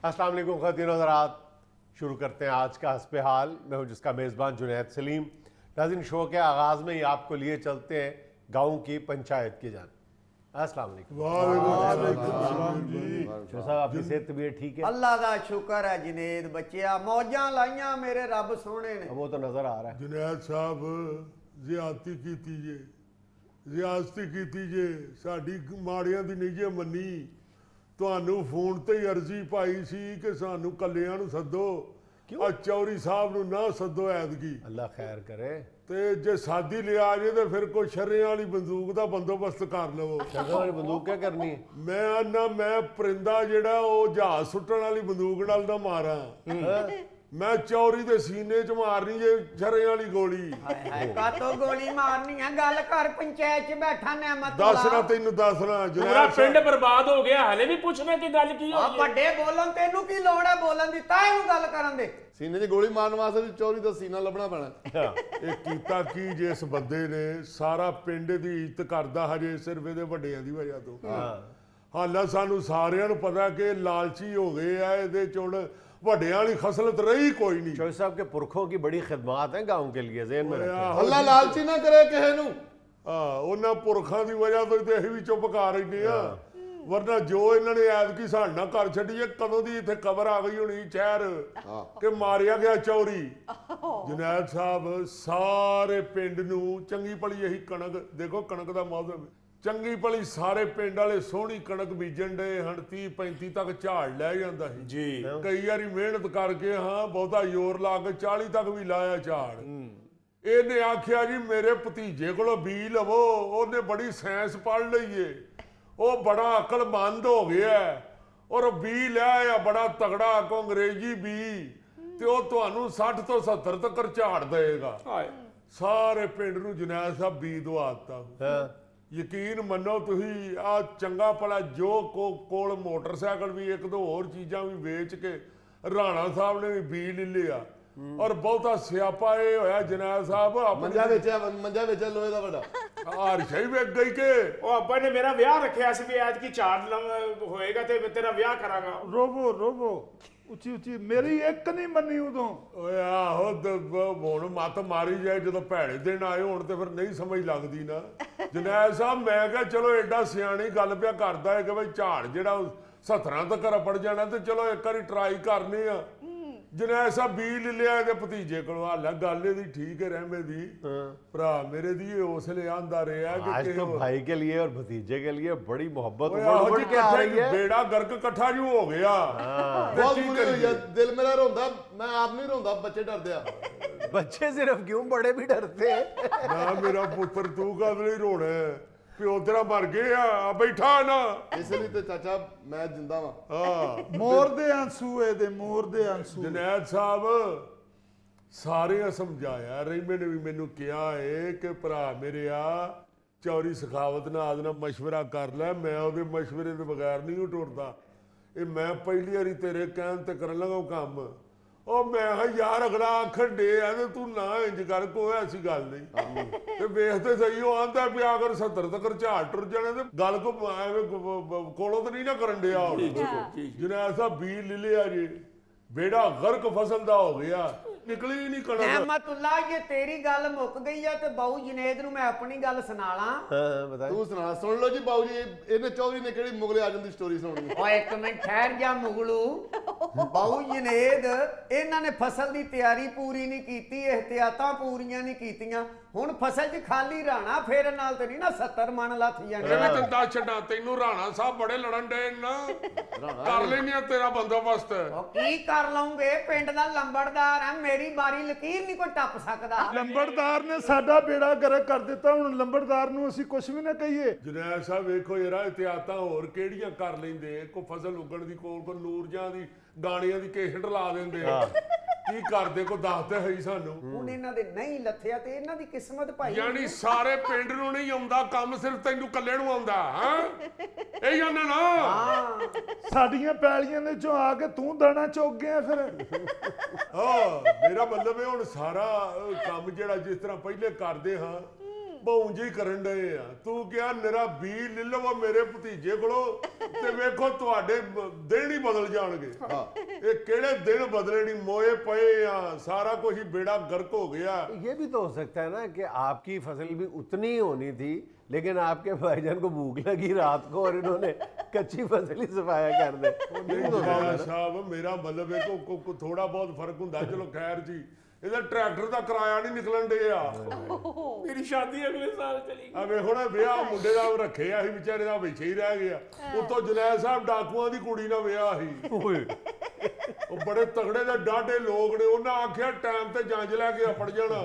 अस्सलाम वालेकुम ख़वातीन और हज़रात, शुरू करते हैं आज का हस्बे हाल। मैं हूँ जिसका मेज़बान जुनैद सलीम। नाज़रीन, शो के आगाज़ में ही आपको लिए चलते हैं गाँव की पंचायत की जान। अस्सलाम वालेकुम। शो साहब, आपकी सेहत तबीयत ठीक है? अल्लाह का शुक्र है जुनेद बच्चिया, मौजां लाइया मेरे रब सोने ने। वो तो नज़र आ रहा है। जुनैद साहब ज़्यादती कीती जे साडी माड़ियां दी नहीं जे मनी। ਤੁਹਾਨੂੰ ਫੋਨ ਤੇ ਹੀ ਅਰਜ਼ੀ ਪਾਈ ਸੀ ਕਿ ਸਾਨੂੰ ਕੱਲਿਆਂ ਨੂੰ ਸੱਦੋ, ਆ ਚੌਰੀ ਸਾਹਿਬ ਨੂੰ ਨਾ ਸੱਦੋ ਐਤਕੀ। अल्लाह खैर करे। ਤੇ ਜੇ ਸਾਦੀ ਲਿਆ ਜੇ ਤੇ ਫਿਰ ਕੋਈ ਸ਼ਰੇਆਂ ਵਾਲੀ ਬੰਦੂਕ ਦਾ ਬੰਦੋਬਸਤ ਕਰ ਲਵੋ। शगर वाली बंदूक क्या करनी है? ਮੈਂ ਆਨਾ ਮੈਂ ਪਰਿੰਦਾ ਜਿਹੜਾ ਉਹ ਜਹਾਜ਼ ਸੁੱਟਣ ਵਾਲੀ ਬੰਦੂਕ ਨਾਲ ਨਾ ਮਾਰਾਂ, ਮੈਂ ਚੌਰੀ ਦੇ ਸੀਨੇ 'ਚ ਮਾਰਨੀ ਜੇ ਸ਼ਰੇ ਵਾਲੀ ਗੋਲੀ। ਹਾਏ ਹਾਏ, ਕਾਤੋਂ ਗੋਲੀ ਮਾਰਨੀ ਆ? ਗੱਲ ਕਰ, ਪੰਚਾਇਤ 'ਚ ਬੈਠਾ ਨਹਿਮਤ ਦੱਸਣਾ ਤੈਨੂੰ ਦੱਸਣਾ पूरा ਜਨਾਬ पिंड बर्बाद हो गया, हले भी पूछना कि गल की ਆ होई है? ਵੱਡੇ ਬੋਲਣ, ਤੈਨੂੰ ਕੀ ਲੋੜ ਹੈ ਬੋਲਣ ਦੀ? ਤਾਂ ਇਹਨੂੰ ਗੱਲ ਕਰਨ ਦੇ। ਸੀਨੇ 'ਚ ਗੋਲੀ ਮਾਰਨ ਵਾਸਤੇ ਵੀ ਚੋਰੀ ਦਾ ਸੀਨਾ ਲੱਭਣਾ ਪੈਣਾ। ਇਹ ਕੀਤਾ ਕੀ ਜਿਸ ਬੰਦੇ ਨੇ ਸਾਰਾ ਪਿੰਡ ਦੀ ਇੱਜ਼ਤ ਕਰਦਾ ਹਜੇ ਸਿਰਫ ਇਹਦੇ ਵੱਡਿਆਂ ਦੀ ਵਜ੍ਹਾ ਤੋਂ। ਹਾਲਾ ਸਾਨੂੰ ਸਾਰਿਆਂ ਨੂੰ ਪਤਾ ਕਿ ਲਾਲਚੀ ਹੋ ਗਏ ਆ, ਇਹਦੇ ਚੁਣ ਵੱਡਿਆਂ ਵਾਲੀ ਖਸਲਤ ਰਹੀ ਕੋਈ ਨਹੀਂ। चौधरी साहब के पुरखों की बड़ी खिदमत है गाँव के लिए, ज़हन में रखें। ਅੱਲਾ ਲਾਲਚੀ ਨਾ ਕਰੇ ਕਿਸੇ ਨੂੰ। ਉਹਨਾਂ ਪੁਰਖਾਂ ਦੀ ਵਜ੍ਹਾ ਤੋਂ ਤੇ ਅਸੀਂ ਵੀ ਚੁੱਪ ਕਰ ਰਹਿੰਦੇ ਆ, ਵਰਨਾ ਜੋ ਇਹਨਾਂ ਨੇ ਐਤਕੀ ਸਾਡੇ ਨਾਲ ਕਰ ਛੱਡੀ ਹੈ, ਕਦੋਂ ਦੀ ਇੱਥੇ ਖਬਰ ਆ ਗਈ ਹੋਣੀ ਸ਼ਹਿਰ ਕਿ ਮਾਰਿਆ ਗਿਆ ਚੌਰੀ। ਜੁਨੈਦ ਸਾਹਿਬ ਸਾਰੇ ਪਿੰਡ ਨੂੰ ਚੰਗੀ ਭਲੀ ਇਹੀ ਕਣਕ ਦੇਖੋ, ਕਣਕ ਦਾ ਮੌਸਮ ਚੰਗੀ ਭਲੀ ਸਾਰੇ ਪਿੰਡ ਵਾਲੇ ਸੋਹਣੀ ਕਣਕ ਬੀਜਣ ਦੇ ਹਣ 30-35 ਤੱਕ ਝਾੜ ਲੈ ਜਾਂਦਾ ਸੀ जी ਕਈ ਵਾਰੀ ਮਿਹਨਤ ਕਰਕੇ ਬਹੁਤਾ ਜ਼ੋਰ ਲਾ ਕੇ 40 ਤੱਕ ਵੀ ਲਾਇਆ ਝਾੜ। ਇਹਨੇ ਆਖਿਆ ਜੀ ਮੇਰੇ ਭਤੀਜੇ ਕੋਲੋਂ ਬੀ ਲਵੋ, ਉਹਨੇ ਬੜੀ ਸਾਇੰਸ ਪੜ੍ਹ ਲਈ ਏ, ਉਹ ਬੜਾ ਅਕਲਮੰਦ ਹੋ ਗਿਆ ਔਰ ਬੀ ਲੈ ਆਇਆ ਬੜਾ ਤਗੜਾ ਕੋ ਅੰਗਰੇਜ਼ੀ ਬੀ, ਤੇ ਉਹ ਤੁਹਾਨੂੰ 60 ਤੋਂ 70 ਤੱਕ ਝਾੜ ਦੇਗਾ। हाय ਸਾਰੇ ਪਿੰਡ ਨੂੰ ਜੁਨੈਦ ਸਾਹਿਬ ਬੀ ਦਵਾ ਦਿੱਤਾ। ਯਕੀਨ ਮੰਨੋ ਤੁਸੀਂ, ਆ ਚੰਗਾ ਭਲਾ ਜੋ ਕੋਲ ਮੋਟਰਸਾਈਕਲ ਵੀ ਇੱਕ ਦੋ ਹੋਰ ਚੀਜ਼ਾਂ ਵੀ ਵੇਚ ਕੇ ਰਾਣਾ ਸਾਹਿਬ ਨੇ ਵੀ ਬੀ ਲੈ ਲਿਆ। ਔਰ ਬਹੁਤਾ ਸਿਆਪਾ ਇਹ ਹੋਇਆ ਜਨਾਬ ਸਾਹਿਬ ਮੰਜਾ ਵੇਚਿਆ ਲੋਹੇ ਦਾ ਵੱਡਾ। ਹਾਰਸ਼ਾ ਹੀ ਵੇਚ ਗਈ ਕਿ ਉਹ ਅੱਬਾ ਨੇ ਮੇਰਾ ਵਿਆਹ ਰੱਖਿਆ ਸੀ ਵੀ ਅੱਜ ਕੀ ਝਾੜ ਹੋਏਗਾ ਤੇ ਮੈਂ ਤੇਰਾ ਵਿਆਹ ਕਰਾਂਗਾ। ਰੋਵੋ ਉੱਚੀ ਉੱਚੀ, ਮੇਰੀ ਇੱਕ ਨਹੀਂ ਮੰਨੀ ਉਦੋਂ। ਓਏ ਆਹੋ ਹੁਣ ਮੱਤ ਮਾਰੀ ਜਾਏ, ਜਦੋਂ ਭੈੜੇ ਦਿਨ ਆਏ ਹੁਣ ਤੇ ਫਿਰ ਨਹੀਂ ਸਮਝ ਲੱਗਦੀ ਨਾ। ਜਨਾਬ ਸਾਹਿਬ ਮੈਂ ਕਿਹਾ ਚਲੋ ਐਡਾ ਸਿਆਣੀ ਗੱਲ ਪਿਆ ਕਰਦਾ ਹੈ ਕਿ ਬਈ ਝਾੜ ਜਿਹੜਾ 70 ਤੱਕ ਰਪੜ ਜਾਣਾ, ਤੇ ਚਲੋ ਇੱਕ ਵਾਰੀ ਟਰਾਈ ਕਰਨੀ ਆ। ਜਨਾਬ ਸਾਹਿਬ ਬੀ ਲੈ ਲਿਆ ਇਹਦੇ ਭਤੀਜੇ ਕੋਲੋਂ। ਹਾਲਾ ਗੱਲ ਇਹਦੀ ਠੀਕ ਹੈ ਰਹਿਮੇ ਦੀ, ਭਰਾ ਮੇਰੇ ਦੀ ਇਹ ਹੌਸਲੇ ਆਂਦਾ ਰਿਹਾ ਕਿ आज तो भाई के लिए और भतीजे के लिए बड़ी मोहब्बत ਓਏ उमड़ ਆਹੋ उमड़ ਜੀ के आ रही है। ਬੇੜਾ ਗਰਕ ਇਕੱਠਾ ਜੂ ਹੋ ਗਿਆ। ਬਹੁਤ ਬੁਰੀ ਹੋਈ ਆ, ਦਿਲ ਮੇਰਾ ਰੋਂਦਾ, ਮੈਂ ਆਪ ਨਹੀਂ ਰੋਂਦਾ, ਬੱਚੇ ਡਰਦੇ ਆ। बच्चे सिर्फ क्यों, बड़े भी डरते हैं। ਨਾ ਮੇਰਾ ਪੁੱਤਰ ਤੂੰ ਕਦ ਲਈ ਰੋਣਾ ਹੈ? ਪਿਓ ਤੇਰਾ ਮਰ ਗਿਆ ਆ ਬੈਠਾ ਨਾ। ਇਸ ਲਈ ਤੇ ਚਾਚਾ ਮੈਂ ਜਿੰਦਾ ਵਾਂ। ਹਾਂ ਮੋਰ ਦੇ ਆਂਸੂ ਇਹਦੇ, ਮੋਰ ਦੇ ਆਂਸੂ। ਜਨੈਦ ਸਾਹਿਬ ਸਾਰਿਆਂ ਸਮਝਾਇਆ, ਰਹਿਮੇ ਨੇ ਵੀ ਮੈਨੂੰ ਕਿਹਾ ਏ ਕਿ ਭਰਾ ਮੇਰੇ ਆ ਚੌਰੀ ਸਖਾਵਤ ਨਾਲ ਨਾਲ ਮਸ਼ਵਰਾ ਕਰ ਲੈ, ਮੈਂ ਉਹਦੇ ਮਸ਼ਵਰੇ ਦੇ ਬਗੈਰ ਨਹੀਂ ਟੁਰਦਾ। ਇਹ ਮੈਂ ਪਹਿਲੀ ਵਾਰੀ ਤੇਰੇ ਕਹਿਣ ਤੇ ਕਰਨ ਲੱਗਾ ਕੰਮ। ਉਹ ਮੈਂ ਕਿਹਾ ਯਾਰ ਅਗਲਾ ਆਖਣ ਡੇ ਆ ਤੇ ਤੂੰ ਨਾ ਇੰਜ ਕਰ, ਕੋਈ ਐਸੀ ਗੱਲ ਨਹੀਂ। ਤੇ ਵੇਖਦੇ ਸਹੀ ਉਹ ਆਂਦਾ ਵੀ ਅਗਰ 70 ਤੱਕ ਝਾੜ ਟੁਰ ਜਾਣਾ ਤੇ ਗੱਲ ਕੋ ਕੋਲੋਂ ਤਾਂ ਨਹੀਂ ਨਾ ਕਰਨ ਡਿਆ। ਜਨਾਬ ਸਾਹਿਬ ਬੀ ਲੈ ਲਿਆ ਜੀ, ਬੇੜਾ ਗਰਕ ਫਸਲ ਦਾ ਹੋ ਗਿਆ, ਨਿਕਲੀ ਨਹੀਂ ਕਣਕ। ਨਹਿਮਤੁल्लाह, ਜੇ ਤੇਰੀ ਗੱਲ ਮੁੱਕ ਗਈ ਆ ਤੇ ਬਾਊ ਜੁਨੇਦ ਨੂੰ ਮੈਂ ਆਪਣੀ ਗੱਲ ਸੁਣਾ ਲਾਂ। हाँ, बताइए। ਤੂੰ ਸੁਣਾ, ਸੁਣ ਲਓ ਜੀ ਬਾਊ ਜੀ, ਇਹਨੇ ਚੌਧਰੀ ਨੇ ਕਿਹੜੀ ਮੁਗਲੇ ਆਜਮ ਦੀ ਸਟੋਰੀ ਸੁਣਾਉਣੀ ਹੈ। ਓਏ ਇੱਕ ਮਿੰਟ ਠਹਿਰ ਜਾ ਮੁਗਲੂ। ਬਾਊ ਜੁਨੇਦ, ਇਹਨਾਂ ਨੇ ਫਸਲ ਦੀ ਤਿਆਰੀ ਪੂਰੀ ਨਹੀਂ ਕੀਤੀ, ਇਹਤਿਆਤਾਂ ਪੂਰੀਆਂ ਨਹੀਂ ਕੀਤੀਆਂ। ਹੁਣ ਫਸਲ 'ਚ ਖਾਲੀ ਰਾਣਾ ਫੇਰਨ ਨਾਲ ਤੇ ਨਹੀਂ ਨਾ 70 ਮਣ ਲੱਥ ਮੈਂ ਜਾਣੇ। ਤੈਨੂੰ ਦੱਸ ਛੱਡਾਂ, ਤੈਨੂੰ ਰਾਣਾ ਸਾਹਿਬ ਬੜੇ ਲੜਨ ਡੇ ਨਾ, ਕਰ ਲੈਣੀ ਆ ਤੇਰਾ ਬੰਦੋਬਸਤ। ਉਹ ਕੀ ਕਰ ਲਉਂਗੇ? ਪਿੰਡ ਦਾ ਲੰਬੜਦਾਰ ਆ, ਮੇਰੀ ਬਾਰੀ ਲਕੀਰ ਨਹੀਂ ਕੋਈ ਟੱਪ ਸਕਦਾ। ਲੰਬੜਦਾਰ ਨੇ ਸਾਡਾ ਬੇੜਾ ਗਰਕ ਕਰ ਦਿੱਤਾ, ਹੁਣ ਲੰਬੜਦਾਰ ਨੂੰ ਅਸੀਂ ਕੁਝ ਵੀ ਨਾ ਕਹੀਏ। ਜੁਨੈਦ ਸਾਹਿਬ ਵੇਖੋ ਯਾਰ, ਇਤਿਆਤਾਂ ਹੋਰ ਕਿਹੜੀਆਂ ਕਰ ਲੈਂਦੇ, ਕੋ ਫਸਲ ਉਗਣ ਦੀ, ਕੋ ਨੂਰਜਾਂ ਦੀ ਗਾਣੀਆਂ ਦੀ ਕੇਸਟ ਲਾ ਦਿੰਦੇ ਆ। ਕੀ ਕਰਦੇ ਕੋ ਦੱਸਦੇ ਹੈ ਸਾਨੂੰ। ਹੁਣ ਇਹਨਾਂ ਦੇ ਨਹੀਂ ਲੱਥਿਆ ਤੇ ਇਹਨਾਂ ਦੀ ਕਿਸਮਤ ਭਾਈ। ਯਾਨੀ ਸਾਰੇ ਪਿੰਡ ਨੂੰ ਨਹੀਂ ਆਉਂਦਾ ਕੰਮ, ਸਿਰਫ ਤੈਨੂੰ ਇਕੱਲੇ ਨੂੰ ਆਉਂਦਾ। ਹਾਂ ਇਹ ਜਾਨਾ ਨਾ ਸਾਡੀਆਂ ਪੈਲੀਆਂ ਦੇ ਚੋਂ ਆ ਕੇ ਤੂੰ ਦਾਣਾ ਚੁੱਕ ਗਿਆ ਫਿਰ। ਹਾਂ ਮੇਰਾ ਮਤਲਬ ਹੈ ਹੁਣ ਸਾਰਾ ਕੰਮ ਜਿਹੜਾ ਜਿਸ ਤਰ੍ਹਾਂ ਪਹਿਲੇ ਕਰਦੇ ਹਾਂ ਬੌਂਜ ਹੀ ਕਰਨ ਡਏ ਆ। ਤੂੰ ਕਿਹਾ ਮੇਰਾ ਬੀ ਲੈ ਲਵੋ ਮੇਰੇ ਭਤੀਜੇ ਕੋਲੋਂ ਤੇ ਵੇਖੋ ਤੁਹਾਡੇ ਦਿਨ ਹੀ ਬਦਲ ਜਾਣਗੇ। ਇਹ ਕਿਹੜੇ ਦਿਨ ਬਦਲੇ ਨਹੀਂ, ਮੋਏ ਪਏ ਆ, ਸਾਰਾ कुछ ही बेड़ा गर्क हो गया। ये भी तो हो सकता है ना कि आपकी फसल भी उतनी ही होनी थी, लेकिन आपके भाईजान को भूख लगी रात को और इन्होंने कच्ची फसल ही सफाया कर दे। ये भी तो हो सकता है ना। साहब मेरा मतलब है को थोड़ा बहुत फर्क ਹੁੰਦਾ। चलो खैर जी, ਇਹਦਾ ਟਰੈਕਟਰ ਦਾ ਕਿਰਾਇਆ ਨਹੀਂ ਨਿਕਲਣ ਡਿਆ। ਮੇਰੀ ਸ਼ਾਦੀ ਅਗਲੇ ਸਾਲ ਚਲੀ ਆ ਵੇਖੋ ਨਾ, ਵਿਆਹ ਮੁੰਡੇ ਦਾ ਰੱਖਿਆ ਸੀ, ਵਿਚਾਰੇ ਦਾ ਵਿੱਚ ਹੀ ਰਹਿ ਗਿਆ। ਉਤੋਂ ਜੁਨੈਦ ਸਾਹਿਬ ਡਾਕੂਆਂ ਦੀ ਕੁੜੀ ਨਾਲ ਵਿਆਹ ਸੀ। ਉਹ ਬੜੇ ਤਗੜੇ ਦੇ ਡਾਢੇ ਲੋਕ ਨੇ, ਉਹਨਾਂ ਆਖਿਆ ਟਾਈਮ ਤੇ ਜੰਜ ਲੈ ਕੇ ਆਪੜ ਜਾਣਾ।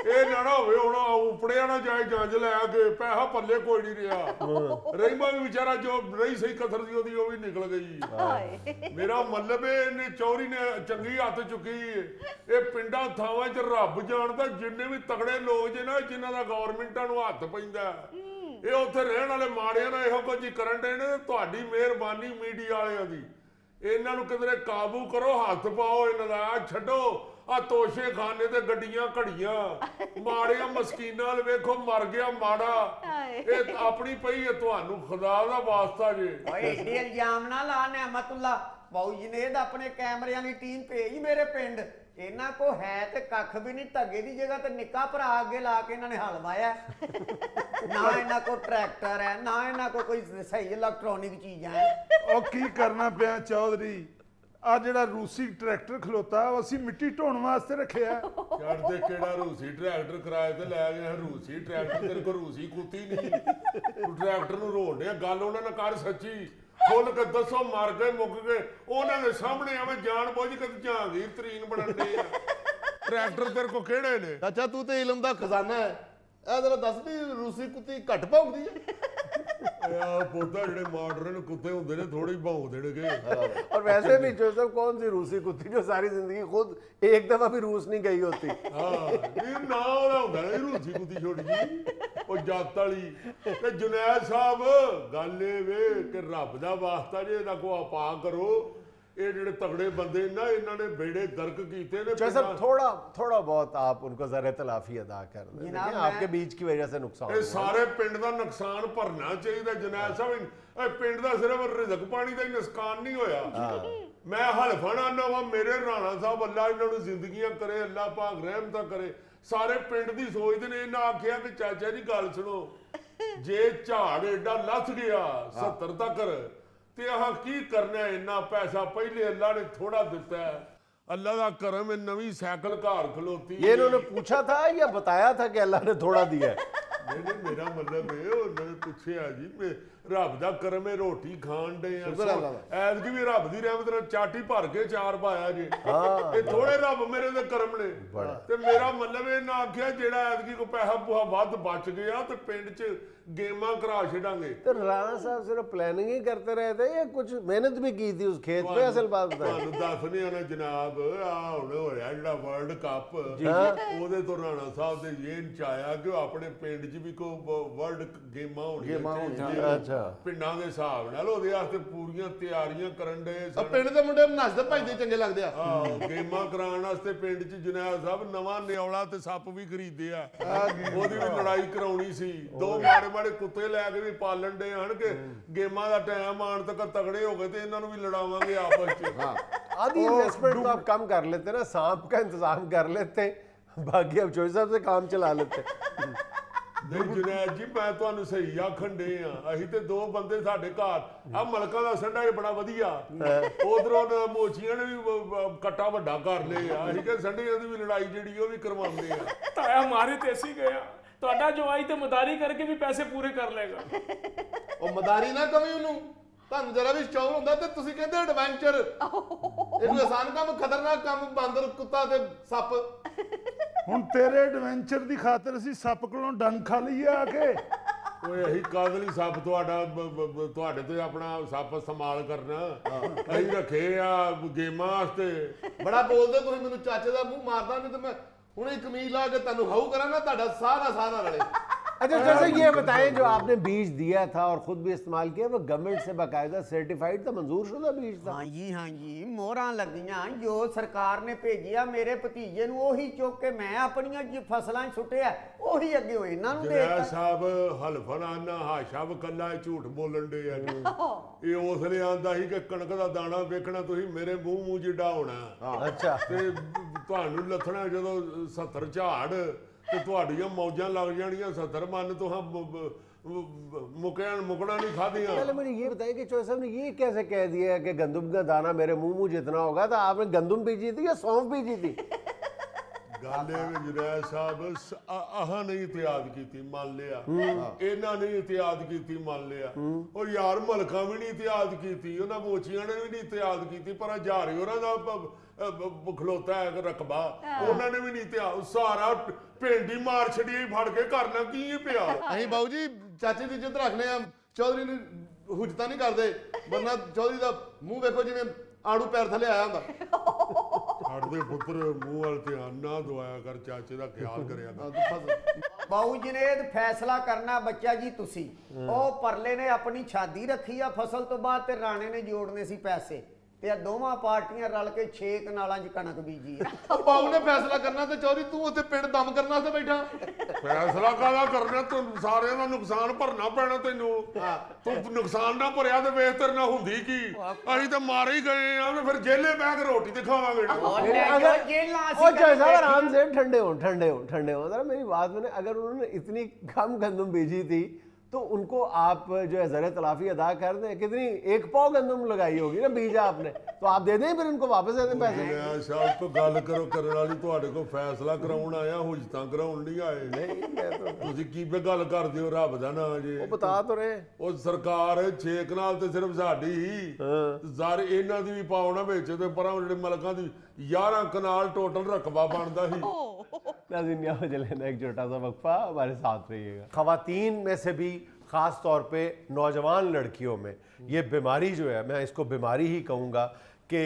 ਇਹ ਨਾ ਨਾ ਹੋਵੇ ਹੁਣ ਉਪੜਿਆ ਨਾ ਜਾਏ ਜੰਜ ਲੈ ਕੇ, ਪੈਸਾ ਪੱਲੇ ਕੋਈ ਨਹੀਂ ਰਿਹਾ। ਰਹੀਮਾ ਵੀ ਵਿਚਾਰਾ ਜੋ ਰਹੀ ਸਹੀ ਕਥਰ ਦੀ ਉਹਦੀ ਉਹ ਵੀ ਨਿਕਲ ਗਈ। ਮੇਰਾ ਮਤਲਬ ਇਹਨੇ ਚੌਰੀ ਨੇ ਚੰਗੀ ਹੱਥ ਚੁੱਕੀ। ਇਹ ਪਿੰਡਾਂ ਥਾਵਾਂ 'ਚ ਰੱਬ ਜਾਣਦਾ ਜਿੰਨੇ ਵੀ ਤਗੜੇ ਲੋਕ ਜੇ ਨਾ, ਜਿਨ੍ਹਾਂ ਦਾ ਗਵਰਨਮੈਂਟਾਂ ਨੂੰ ਹੱਥ ਪੈਂਦਾ, ਇਹ ਉੱਥੇ ਰਹਿਣ ਵਾਲੇ ਮਾੜਿਆਂ ਨਾਲ ਇਹੋ ਕੁਝ ਕਰਨ ਦੇ ਨੇ। ਤੁਹਾਡੀ ਮਿਹਰਬਾਨੀ ਮੀਡੀਆ ਵਾਲਿਆਂ ਦੀ, ਇਹਨਾਂ ਨੂੰ ਕਿਧਰੇ ਕਾਬੂ ਕਰੋ, ਹੱਥ ਪਾਓ ਇਹਨਾਂ ਦਾ। ਛੱਡੋ ਆ ਤੋਸ਼ੇ ਖਾਨੇ ਤੇ ਗੱਡੀਆਂ ਘੜੀਆਂ, ਮਾੜੀਆਂ ਮਸਕੀਨਾਂ ਵਾਲ ਵੇਖੋ ਮਰ ਗਿਆ ਮਾੜਾ। ਇਹ ਆਪਣੀ ਪਈ ਹੈ, ਤੁਹਾਨੂੰ ਖੁਦਾ ਦਾ ਵਾਸਤਾ ਜੇ। ਓਏ ਏਡੇ ਇਲਜ਼ਾਮ ਨਾ ਲਾ ਨਿਆਮਤੁੱਲਾ। ਬਾਊ ਜਨੇਦ ਆਪਣੇ ਕੈਮਰਿਆਂ ਦੀ ਟੀਮ ਭੇਜ ਮੇਰੇ ਪਿੰਡ। ਇਹਨਾਂ ਕੋ ਹੈ ਤੇ ਕੱਖ ਵੀ ਨਹੀਂ, ਧੱਗੇ ਦੀ ਜਗ੍ਹਾ ਤੇ ਨਿੱਕਾ ਭਰਾ ਅੱਗੇ ਲਾ ਕੇ ਇਹਨਾਂ ਨੇ ਹਲ ਵਾਇਆ। ਨਾ ਇਹਨਾਂ ਕੋ ਟਰੈਕਟਰ ਹੈ, ਨਾ ਇਹਨਾਂ ਕੋ ਕੋਈ ਸਹੀ ਇਲੈਕਟ੍ਰੋਨਿਕ ਚੀਜ਼ਾਂ ਹੈ। ਉਹ ਕੀ ਕਰਨਾ ਪਿਆ ਚੌਧਰੀ, ਆ ਜਿਹੜਾ ਰੂਸੀ ਟਰੈਕਟਰ ਖਲੋਤਾ ਉਹ ਅਸੀਂ ਮਿੱਟੀ ਢੋਣ ਵਾਸਤੇ ਰੱਖਿਆ। ਚੜਦੇ ਕਿਹੜਾ ਰੂਸੀ ਟਰੈਕਟਰ ਕਿਰਾਏ ਤੇ ਲੈ ਗਿਆ। ਰੂਸੀ ਟਰੈਕਟਰ ਤੇਰੇ ਕੋਲ ਰੂਸੀ ਕੁੱਤੀ ਨਹੀਂ, ਤੂੰ ਟਰੈਕਟਰ ਨੂੰ ਰੋੜਿਆ। ਗੱਲ ਉਹਨਾਂ ਨੇ ਕਰ ਸੱਚੀ, ਖੁੱਲ ਕੇ ਦੱਸੋ ਮਰ ਗਏ ਮੁੱਕ ਗਏ। ਉਹਨਾਂ ਦੇ ਸਾਹਮਣੇ ਐਵੇਂ ਜਾਣ ਬੁੱਝ ਕੇ ਜਹਾਂਗੀਰ ਤਰੀਨ ਬਣਨ ਦੇ ਆ। ਟਰੈਕਟਰ ਤੇਰੇ ਕੋ ਕਿਹੜੇ ਨੇ? ਚਾਚਾ ਤੂੰ ਤੇ ਇਲਮ ਦਾ ਖਜ਼ਾਨਾ ਹੈ। ਇਹ ਜਰਾ ਦੱਸ ਵੀ ਰੂਸੀ ਕੁੱਤੀ ਘੱਟ ਭੌਂਕਦੀ ਹੈ? ਆ ਪੋਤਾ ਜਿਹੜੇ ਮਾਡਰਨ ਕੁੱਤੇ ਹੁੰਦੇ ਨੇ ਥੋੜੀ ਭੌਂਕ ਦੇਣਗੇ। और वैसे भी जोसेफ कौन सी रूसी कुत्ती जो सारी जिंदगी खुद एक दफा भी रूस नहीं गई होती। ਹਾਂ ਇਹ ਨਾ ਉਹਦਾ ਹੁੰਦਾ ਨਾ ਰੂਸੀ ਕੁੱਤੀ ਛੋਟੀ ਜੀ, ਉਹ ਜੱਤ ਵਾਲੀ। ਤੇ ਜੁਨੈਦ ਸਾਹਿਬ ਗੱਲ ਇਹ ਵੇ ਕਿ ਰੱਬ ਦਾ ਵਾਸਤਾ ਜੇ ਇਹਦਾ ਕੋ ਆਪਾ ਕਰੋ। ਇਹ ਜਿਹੜੇ ਤਗੜੇ ਬੰਦੇ ਨਾ, ਇਹਨਾਂ ਨੇ ਬੇੜੇ ਗਰਕ ਕੀਤੇ ਨੇ। जोसेफ थोड़ा बहुत आप उनको जरा तलाफी अदा कर दें। जनाब, देखिए, आपके बीच की वजह से नुकसान ਇਹ हुआ। ਸਾਰੇ ਪਿੰਡ ਦਾ ਨੁਕਸਾਨ ਭਰਨਾ ਚਾਹੀਦਾ। ਜੁਨੈਦ ਸਾਹਿਬ ਇਹ ਪਿੰਡ ਦਾ ਸਿਰਫ ਰਿਜ਼ਕ ਪਾਣੀ ਦਾ ਹੀ ਨੁਕਸਾਨ ਨਹੀਂ ਹੋਇਆ। ਮੈਂ ਹਲਫਾਨਾ ਨਾ ਵਾ ਮੇਰੇ ਰਾਣਾ ਸਾਹਿਬ, ਅੱਲਾ ਇਹਨਾਂ ਨੂੰ ਜ਼ਿੰਦਗੀਆਂ ਕਰੇ, ਅੱਲਾ ਪਾਕ ਰਹਿਮਤਾਂ ਕਰੇ। ਸਾਰੇ ਪਿੰਡ ਦੀ ਸੋਚਦੇ ਨੇ। ਇਹਨਾਂ ਆਖਿਆ ਕਿ ਚਾਚਾ ਜੀ ਗੱਲ ਸੁਣੋ, ਜੇ ਝਾੜ ਏਡਾ ਲੱਥ ਗਿਆ 70 ਤੱਕ ਤੇ ਆਹ ਕੀ ਕਰਨਾ? ਇੰਨਾ ਪੈਸਾ ਪਹਿਲੇ ਅੱਲਾ ਨੇ ਥੋੜਾ ਦਿੱਤਾ ਹੈ। ਅੱਲਾ ਦਾ ਕਰਮ, ਨਵੀਂ ਸਾਈਕਲ ਘਰ ਖਲੋਤੀ। ये इन्होंने पूछा था या बताया था कि अल्लाह ने थोड़ा दिया है? ਨਹੀਂ ਮੇਰਾ ਮਤਲਬ ਇਹ ਉਹਨਾਂ ਨੇ ਪੁੱਛਿਆ ਜੀ, ਰੱਬ ਦਾ ਕਰਮ ਹੈ, ਰੋਟੀ ਖਾਣ ਦੇ ਆ। ਸ਼ੁਕਰ ਅੱਲਾ ਦਾ। ਐਤਕੀ ਵੀ ਰੱਬ ਦੀ ਰਹਿਮਤ ਨਾਲ ਚਾਟੀ ਭਰ ਕੇ ਚਾਰ ਪਾਇਆ ਜੀ। ਇਹ ਥੋੜੇ ਰੱਬ ਮੇਰੇ ਦੇ ਕਰਮ ਨੇ। ਤੇ ਮੇਰਾ ਮਤਲਬ ਇਹ ਨਾ ਆਖਿਆ ਜਿਹੜਾ ਐਤਕੀ ਕੋ ਪੈਸਾ ਪੂਹਾ ਵੱਧ ਬਚ ਗਿਆ ਤੇ ਪਿੰਡ 'ਚ गेमा करा छेड़ांगे। तो राणा साहब सिर्फ प्लानिंग ही करते रहे थे या कुछ मेहनत भी की थी उस खेत पे? असल बात बताएं। दसने आना जनाब, आ हुण होया जिहड़ा वर्ल्ड कप ओदे तो राणा साहब दे ये चाया कि अपने पिंड च भी को वर्ल्ड गेमां होणीआं। अच्छा, पिंडां दे हिसाब नाल ओदे वास्ते पूरीआं तैयारियां करन दे। पिंड दे मुंडे नੱਚਦੇ ਭੱਜਦੇ ਚੰਗੇ ਲੱਗਦੇ ਆ। गेमां कराउण वास्ते पिंड च जुनैद साहब नवां निऔला ते सप्प भी खरीदे आ। ओदी भी लड़ाई कराउणी सी। दो माड़े माड़े कुत्ते लैके भी पालन दे हन के गेमां दा टाइम आण तक तगड़े हो गए ते इन्हां नूं भी लड़ावांगे आपस च। आधी इन्वेस्टमेंट तो आप कम कर लेते ना, सांप का इंतजाम कर लेते, बाकी अब चौधरी साहब से काम चला लेते। ਨਹੀਂ ਜੁਨੈਦ ਜੀ, ਮੈਂ ਤੁਹਾਨੂੰ ਸਹੀ ਆਖਣ ਡੇ ਆ। ਅਸੀਂ ਤੇ ਦੋ ਬੰਦੇ ਸਾਡੇ ਘਰ ਆ ਮਲਕਾਂ ਦਾ ਸੰਡਾ ਹੀ ਬੜਾ ਵਧੀਆ। ਉਧਰੋਂ ਮੋਚੀਆਂ ਨੇ ਵੀ ਕੱਟਾ ਵੱਡਾ ਕਰ ਲਏ ਆ। ਅਸੀਂ ਕਿ ਸੰਡਿਆਂ ਦੀ ਵੀ ਲੜਾਈ ਜਿਹੜੀ ਉਹ ਵੀ ਕਰਵਾਉਂਦੇ ਆ। ਤਾਇਆ ਮਾਰੇ ਤੇ ਅਸੀਂ ਗਏ ਆ। ਤੁਹਾਡਾ ਜਵਾਈ ਤੇ ਮਦਾਰੀ ਕਰਕੇ ਵੀ ਪੈਸੇ ਪੂਰੇ ਕਰ ਲੇਗਾ। ਉਹ ਮਦਾਰੀ ਨਾ ਕਵੀ ਉਹਨੂੰ, ਤੁਹਾਨੂੰ ਜਰਾ ਵੀ ਸ਼ੌਕ ਹੁੰਦਾ ਤੇ ਤੁਸੀਂ ਕਹਿੰਦੇ ਐਡਵੈਂਚਰ। ਇਹਨੂੰ ਆਸਾਨ ਕੰਮ, ਖਤਰਨਾਕ ਕੰਮ, ਬਾਂਦਰ, ਕੁੱਤਾ ਤੇ ਸੱਪ। ਹੁਣ ਤੇਰੇ ਐਡਵੈਂਚਰ ਦੀ ਖਾਤਰ ਅਸੀਂ ਸੱਪ ਕੋਲੋਂ ਡੰਗ ਖਾ ਲਈਏ ਆ ਕੇ। ਓਏ ਅਸੀਂ ਕਾਹਦੇ ਲਈ ਸੱਪ ਤੁਹਾਡੇ ਤੇ ਆਪਣਾ ਸੱਪ ਸੰਭਾਲ ਕਰਨਾ। ਅਸੀਂ ਰੱਖੇ ਆ ਗੇਮਾਂ ਵਾਸਤੇ। ਬੜਾ ਬੋਲਦੇ ਤੁਸੀਂ, ਮੈਨੂੰ ਚਾਚੇ ਦਾ ਮੂੰਹ ਮਾਰਦਾ। ਨਹੀਂ ਤੇ ਮੈਂ ਹੁਣੇ ਕਮੀਜ਼ ਲਾ ਕੇ ਤੁਹਾਨੂੰ ਹਾਊ ਕਰਾਂ ਨਾ, ਤੁਹਾਡਾ ਸਾਹ ਨਾ ਰਲੇ। अच्छा जैसे ये बताएं, जो आपने बीज दिया था और खुद भी इस्तेमाल किया, वो गवर्नमेंट से बाकायदा सर्टिफाइड था, मंजूर शुदा बीज था? हाँ जी मोहरां लगियां, जो सरकार ने भेजिया मेरे भतीजे ਨੂੰ ਉਹੀ ਚੁੱਕ ਕੇ ਮੈਂ ਆਪਣੀਆਂ ਜੀ ਫਸਲਾਂ 'ਚ ਸੁੱਟਿਆ, ਉਹੀ ਅੱਗੇ ਹੋਏ ਇਹਨਾਂ ਨੂੰ ਜਰੈਲ ਦੇਤਾ। ਸਾਹਿਬ ਹਲਫਨਾਨਾ ਹਾਸ਼ਾ ਵਕੱਲਾ ਝੂਠ ਬੋਲਣ ਦੇ ਆ ਜੀ। ਇਹ ਉਸਲੇ ਆਂਦਾ ਸੀ ਕਿ ਕਣਕ ਦਾ ਦਾਣਾ ਵੇਖਣਾ ਤੁਸੀਂ ਮੇਰੇ ਮੂੰਹ ਜਿੱਡਾ ਹੋਣਾ। अच्छा ਤੇ ਤੁਹਾਨੂੰ ਲੱਥਣਾ ਜਦੋਂ 70 ਝਾੜ ਤੇ ਤੁਹਾਡੀਆਂ ਮੌਜਾਂ ਲੱਗ ਜਾਣੀਆਂ 70 ਮਨ ਤੋਂ मुकना नहीं खादियां। पहले मुझे ये बताइए कि चौधरी साहब ने ये कैसे कह दिया कि गंदम का दाना मेरे मुंह जितना होगा, तो आपने गंदम बीजी थी या सौंफ बीजी थी? गाले में जरैल साहब आह नहीं इतियाद की मान लिया, इन्हां नहीं इतियाद की मान लिया, और यार मलका भी नहीं इतियाद की, उन्हां मोचियां ने भी नहीं इतियाद की, पर हजारी होरां दा खलोता है रकबा, उन्होंने भी नहीं इतियाद, सारा भेंडी मार छड़ी फड़ के करना की पिया। ਅਸੀਂ ਬਾਊ ਜੀ ਚਾਚੇ ਦੀ ਇੱਜ਼ਤ ਰੱਖਨੇ ਆ, ਚੌਧਰੀ ਨੂੰ ਹੁਜਤਾ ਨਹੀਂ ਕਰਦੇ, ਵਰਨਾ ਚੌਧਰੀ ਦਾ ਮੂੰਹ ਵੇਖੋ ਜਿਵੇਂ ਆੜੂ ਪੈਰ ਥੱਲੇ ਆਇਆ ਹੁੰਦਾ। ਸਾਡੇ ਪੁੱਤਰ ਮੂੰਹ ਵਾਲ ਧਿਆਨ ਨਾ ਦਵਾਇਆ ਕਰ, ਚਾਚੇ ਦਾ ਖਿਆਲ ਕਰਿਆ ਕਰ। ਬਾਊ ਜਨੇਦ ਫੈਸਲਾ ਕਰਨਾ ਬੱਚਾ ਜੀ ਤੁਸੀਂ। ਉਹ ਪਰਲੇ ਨੇ ਆਪਣੀ ਛਾਦੀ ਰੱਖੀ ਆ ਫਸਲ ਤੋਂ ਬਾਅਦ, ਤੇ ਰਾਣੇ ਨੇ ਜੋੜਨੇ ਸੀ ਪੈਸੇ, ਤੇ ਆ ਦੋਵਾਂ ਪਾਰਟੀਆਂ ਰਲ ਕੇ 6 ਕਨਾਲਾਂ 'ਚ ਕਣਕ ਬੀਜੀ ਆ। ਉਹ ਬਾਊ ਨੇ ਫੈਸਲਾ ਕਰਨਾ ਤੇ ਚੌਧਰੀ ਤੂੰ ਉੱਥੇ ਪਿੰਡ ਦਮ ਕਰਨ ਵਾਸਤੇ ਬੈਠਾ। ਫੈਸਲਾ ਕਾਹਦਾ ਕਰਨਾ, ਤੂੰ ਸਾਰਿਆਂ ਦਾ ਨੁਕਸਾਨ ਭਰਨਾ ਪੈਣਾ ਤੈਨੂੰ। ਤੂੰ ਨੁਕਸਾਨ ਨਾ ਭਰਿਆ ਤੇ ਵੇਖ ਤੇਰੇ ਨਾਲ ਹੁੰਦੀ ਕੀ, ਅਸੀਂ ਤਾਂ ਮਾਰੇ ਹੀ ਗਏ ਆ, ਤੇ ਫਿਰ ਜੇਲੇ ਬਹਿ ਕੇ ਰੋਟੀ ਤੇ खावांगे ना। और चौधरी साहब आराम से ठंडे हो जरा मेरी बात में, अगर उन्होंने इतनी कम गंदम बीजी थी तो उनको आप जो है ज़र तलाफी अदा कर दें। कितनी 1 पाव गंदम लगाई होगी ना बीजा आपने, तो आप दे दें, फिर उनको वापस दे दें पैसे। मैं साहब तो गल करो करने वाली, ਤੁਹਾਡੇ ਕੋਲ फैसला कराउण आया, हुजतां कराउण नहीं आए। नहीं मैं तो ਤੁਸੀਂ ਕੀ ਬੇ ਗੱਲ ਕਰਦੇ ਹੋ, ਰੱਬ ਦਾ ਨਾਂ ਜੇ। वो बता तो रहे। ਉਹ ਸਰਕਾਰ 6 ਕਨਾਲ ਤੇ ਸਿਰਫ ਸਾਡੀ ਹੀ, ਜ਼ਰ ਇਹਨਾਂ ਦੀ ਵੀ ਪਾਉਣਾ ਵਿੱਚ, ਤੇ ਪਰਾਂ ਜਿਹੜੇ ਮਲਕਾਂ ਦੀ 11 ਕਨਾਲ ਟੋਟਲ ਰਕਬਾ ਬਣਦਾ ਸੀ। नाज़रीन यहाँ पे लेना एक छोटा सा वक्फा, हमारे साथ रहिएगा। ख़वातीन में से भी ख़ास तौर पे नौजवान लड़कियों में ये बीमारी जो है, मैं इसको बीमारी ही कहूँगा, कि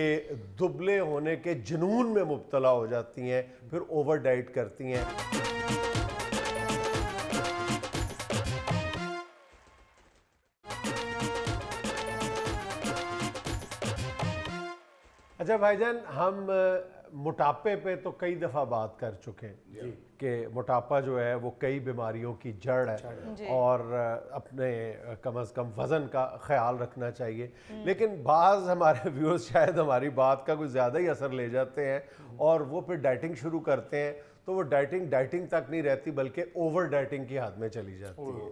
दुबले होने के जुनून में मुब्तला हो जाती हैं, फिर ओवर डाइट करती हैं। अच्छा भाईजान, हम मोटापे पे तो कई दफ़ा बात कर चुके हैं कि मोटापा जो है वो कई बीमारियों की जड़ है, और अपने कम अज़ कम वज़न का ख्याल रखना चाहिए। लेकिन बाज़ हमारे व्यूअर्स शायद हमारी बात का कुछ ज़्यादा ही असर ले जाते हैं, और वो फिर डाइटिंग शुरू करते हैं, तो वो डाइटिंग तक नहीं रहती, बल्कि ओवर डाइटिंग की हद में चली जाती है।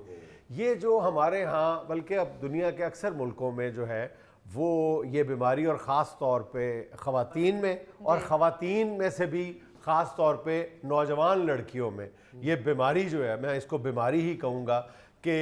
ये जो हमारे यहाँ, बल्कि अब दुनिया के अक्सर मुल्कों में जो है वो ये बीमारी, और ख़ास तौर पे ख़वातीन में, और ख़वातीन में से भी ख़ास तौर पे नौजवान लड़कियों में ये बीमारी जो है, मैं इसको बीमारी ही कहूँगा, कि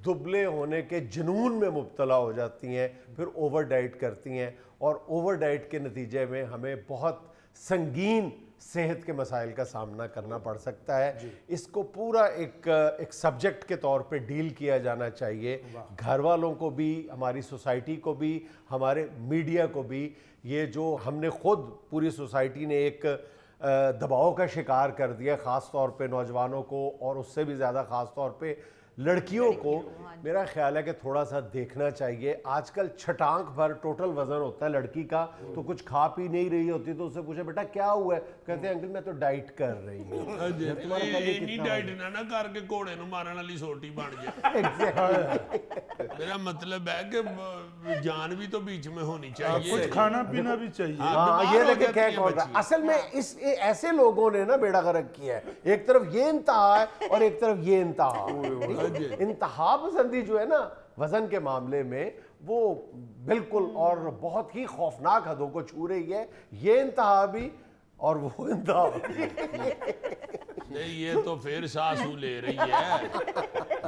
दुबले होने के जुनून में मुब्तला हो जाती हैं, फिर ओवर डाइट करती हैं, और ओवर डाइट के नतीजे में हमें बहुत संगीन सेहत के मसाइल का सामना करना पड़ सकता है। इसको पूरा एक सब्जेक्ट के तौर पे डील किया जाना चाहिए, घर वालों को भी, हमारी सोसाइटी को भी, हमारे मीडिया को भी। ये जो हमने खुद पूरी सोसाइटी ने एक दबाव का शिकार कर दिया, ख़ास तौर पे नौजवानों को, और उससे भी ज़्यादा ख़ास तौर पे लड़कियों को, मेरा ख्याल है कि थोड़ा सा देखना चाहिए। आजकल छटांक भर टोटल वजन होता है लड़की का, तो कुछ खा पी नहीं रही होती, तो उससे पूछे बेटा क्या हुआ है, कहते हैं अंकल मैं तो डाइट कर रही हूँ। इन्नी डाइट ना करके घोड़े नु मारन वाली सोटी बन जाए। मेरा मतलब है कि जान भी तो बीच में होनी चाहिए, कुछ खाना पीना भी चाहिए। हाँ, ये देखे क्या कौन रहा। असल में इस ऐसे लोगों ने ना बेड़ा गर्क किया है, एक तरफ ये इंतहा है और एक तरफ ये इंतहा। इंतहा पसंदी जो है ना वजन के मामले में, वो बिल्कुल और बहुत ही खौफनाक हदों को छू रही है। ये इंतहा भी और वो इंतहा नहीं, ये तो फिर सासू ले रही है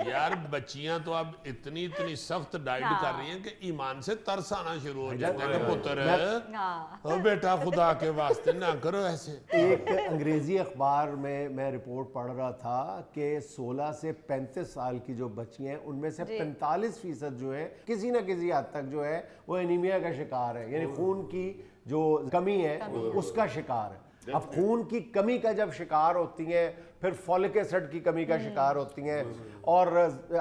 यार। बच्चियां तो अब इतनी सख्त डाइट कर रही हैं कि ईमान से तरस आना शुरू हो जाता है कि पुत्र, ओ बेटा खुदा के वास्ते ना करो ऐसे। एक अंग्रेजी अखबार में मैं रिपोर्ट पढ़ रहा था कि 16 से 35 साल की जो बच्चियां हैं, उनमें से 45% जो है किसी न किसी हद तक जो है वो एनीमिया का शिकार है, यानी खून की जो कमी है उसका शिकार है। अब खून की कमी का जब शिकार होती हैं, फिर फॉलिक एसिड की कमी का शिकार होती हैं, और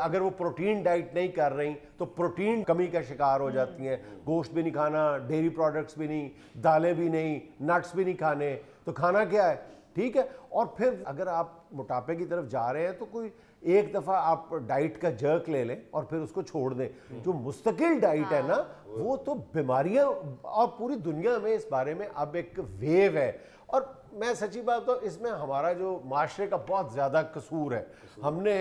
अगर वो प्रोटीन डाइट नहीं कर रही तो प्रोटीन कमी का शिकार हो जाती हैं। गोश्त भी नहीं खाना, डेयरी प्रोडक्ट्स भी नहीं, दालें भी नहीं, नट्स भी नहीं खाने, तो खाना क्या है? ठीक है। और फिर अगर आप मोटापे की तरफ जा रहे हैं तो कोई एक दफ़ा आप डाइट का जर्क ले लें और फिर उसको छोड़ दें। जो मुस्तकिल डाइट है ना, वो तो बीमारियां, और पूरी दुनिया में इस बारे में अब एक वेव है। और मैं सच्ची बात तो इसमें हमारा जो माशरे का बहुत ज़्यादा कसूर है। हमने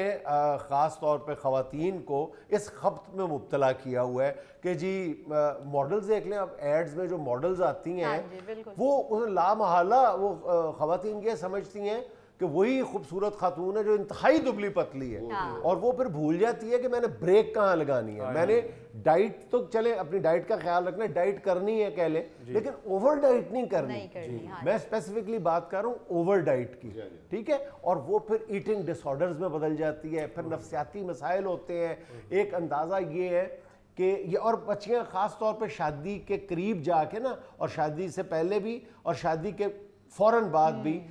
ख़ास तौर पे ख़वातीन को इस खपत में मुब्तला किया हुआ है कि जी मॉडल्स देख लें, अब एड्स में जो मॉडल्स आती हैं वो लामहला वो ख़वातीन ये समझती हैं कि वही खूबसूरत खातून है जो इंतहाई दुबली पतली है, और वो फिर भूल जाती है कि मैंने ब्रेक कहाँ लगानी है। मैंने डाइट तो चले अपनी डाइट का ख्याल रखना, डाइट करनी है कह ले, लेकिन ओवर डाइट नहीं करनी। मैं स्पेसिफिकली बात कर रहा हूँ ओवर डाइट की, ठीक है। और वो फिर ईटिंग डिसऑर्डर्स में बदल जाती है, फिर नफ्सियाती मसाइल होते हैं। एक अंदाज़ा ये है कि ये, और बच्चियाँ ख़ास तौर पे शादी के करीब जाके ना, और शादी से पहले भी और शादी के फ़ौरन बाद भी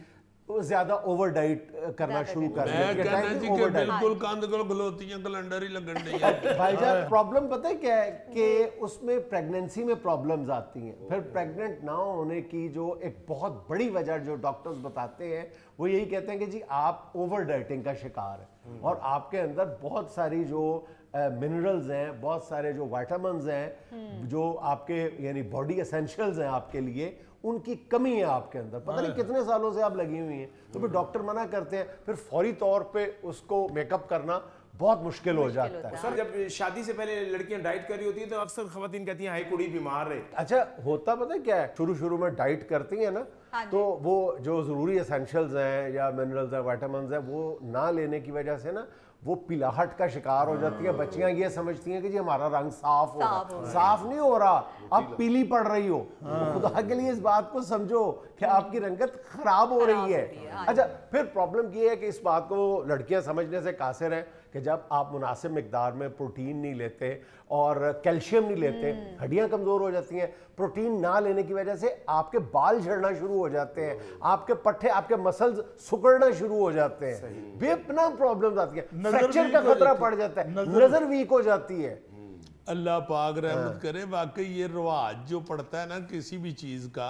ज्यादा ओवर डाइट करना शुरू कर मैं कहना जी कि बिल्कुल कंध को गलोतियां कैलेंडर ही लगन नहीं है। भाईजान प्रॉब्लम पता है क्या है कि उसमें प्रेगनेंसी में प्रॉब्लम्स आती हैं। फिर प्रेग्नेंट ना होने की जो एक बहुत बड़ी वजह जो डॉक्टर्स बताते हैं वो यही कहते हैं कि जी आप ओवर डाइटिंग का शिकार है, और आपके अंदर बहुत सारी जो मिनरल्स हैं, बहुत सारे जो विटामिन्स हैं, जो आपके यानी बॉडी एसेंशियल्स हैं आपके लिए, उनकी कमी है आपके अंदर। पता नहीं कितने सालों से आप लगी हुई हैं, तो फिर डॉक्टर मना करते हैं, फिर फौरी तौर पे उसको मेकअप करना बहुत मुश्किल हो जाता है। सर, जब शादी से पहले लड़कियां डाइट कर रही होती है तो अक्सर खवातीन कहती हैं हाय कुड़ी बीमार है। अच्छा, होता पता है क्या है, शुरू में डाइट करती है ना, तो वो जो ज़रूरी एसेंशियल्स हैं या मिनरल्स हैं, विटामिन्स हैं, वो ना लेने की वजह से ना वो पिलाहट का शिकार हो जाती है। बच्चियां ये समझती हैं कि जी हमारा रंग साफ हो रहा, साफ नहीं हो रहा, अब पीली पड़ रही हो। तो खुदा के लिए इस बात को समझो कि आपकी रंगत खराब हो रही है। अच्छा, फिर प्रॉब्लम ये है कि इस बात को लड़कियां समझने से कासिर हैं कि जब आप मुनासिब मिकदार में प्रोटीन नहीं लेते और कैल्शियम नहीं लेते, हड्डियां कमज़ोर हो जाती हैं। प्रोटीन ना लेने की वजह से आपके बाल झड़ना शुरू हो जाते हैं, आपके पट्टे, आपके मसल्स सुकड़ना शुरू हो जाते हैं, बेपनाह प्रॉब्लम्स आती हैं, फ्रैक्चर का खतरा पड़ जाता है, नजर वीक हो जाती है। अल्लाह पाक रहमत करे। वाकई ये रिवाज जो पड़ता है ना किसी भी चीज का,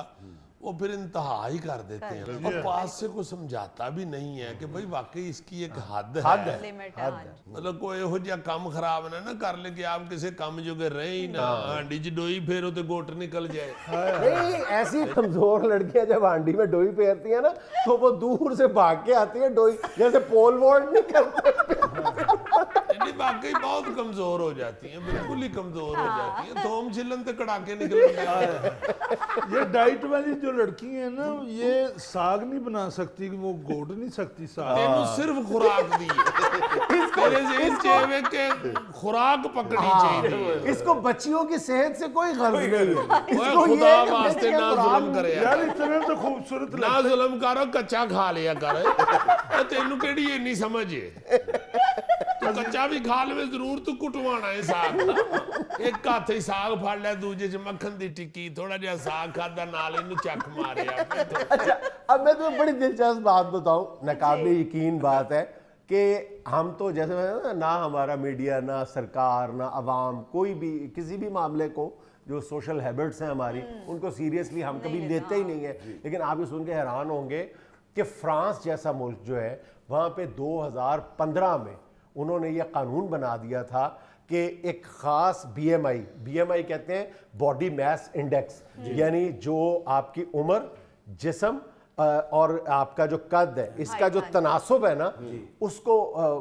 वो फिर इंतहा ही कर देते हैं, और पास से कोई समझाता भी नहीं है कि भाई वाकई इसकी एक हद है। मतलब कोई हो जा काम खराब ना कर ले कि आप किसी काम जोगे रहे ही ना, हांडी च डोई फेरो तो गोट निकल जाए। नहीं, ऐसी कमजोर लड़कियां जब हांडी में डोई फेरती है ना, तो वो दूर से भाग के आती है डोई, जैसे पोल वॉल्ट नहीं करते। वाकई बहुत कमजोर हो जाती हैं, बिल्कुल ही कमजोर हो जाती हैं, थोम छिलन ते कड़ाके निकल। ये डाइट वाली जो लड़की है ना, ये साग नहीं बना सकती, वो गोट नहीं सकती साग। तेनू सिर्फ खुराक दी है, तेरे से चेवे के खुराक पकड़ी चाहिए। इसको बच्चियों की सेहत से कोई गर्ज नहीं है। ओए खुदा वास्ते ना जुल्म करे यार, इतने तो खूबसूरत ना जुल्म करो, कच्चा खा लिया कर। तेनू केड़ी इन्नी समझ है, तू कच्चा भी खा ले, जरूर तू कुटवाना है साग। एक हाथ ही साग फड़ लिया, दूजे च मक्खन दी टिक्की, थोड़ा जिहा साग खादा, नाल इनू चक मारिया। अच्छा, अब मैं तुम्हें बड़ी दिलचस्प बात बताऊं, नाकाबिले यकीन बात है कि हम तो जैसे ना हमारा मीडिया, ना सरकार, ना अवाम, कोई भी किसी भी मामले को, जो सोशल हैबिट्स हैं हमारी, उनको सीरियसली हम कभी लेते ही नहीं है। लेकिन आप ये सुन के हैरान होंगे कि फ्रांस जैसा मुल्क जो है, वहाँ पे 2015 में उन्होंने ये कानून बना दिया था कि एक ख़ास BMI कहते हैं बॉडी मास इंडेक्स, यानी जो आपकी उम्र, जिस्म और आपका जो कद है, इसका जो तनासुब है ना, उसको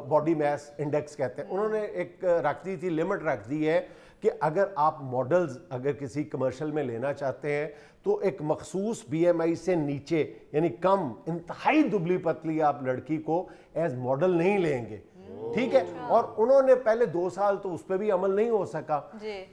बॉडी मास इंडेक्स कहते हैं। उन्होंने एक रख दी थी, लिमिट रख दी है कि अगर आप मॉडल्स अगर किसी कमर्शियल में लेना चाहते हैं तो एक मखसूस BMI से नीचे, यानी कम, इंतहाई दुबली पतली आप लड़की को एज मॉडल नहीं लेंगे, ठीक है। और उन्होंने पहले 2 साल तो उस पर भी अमल नहीं हो सका।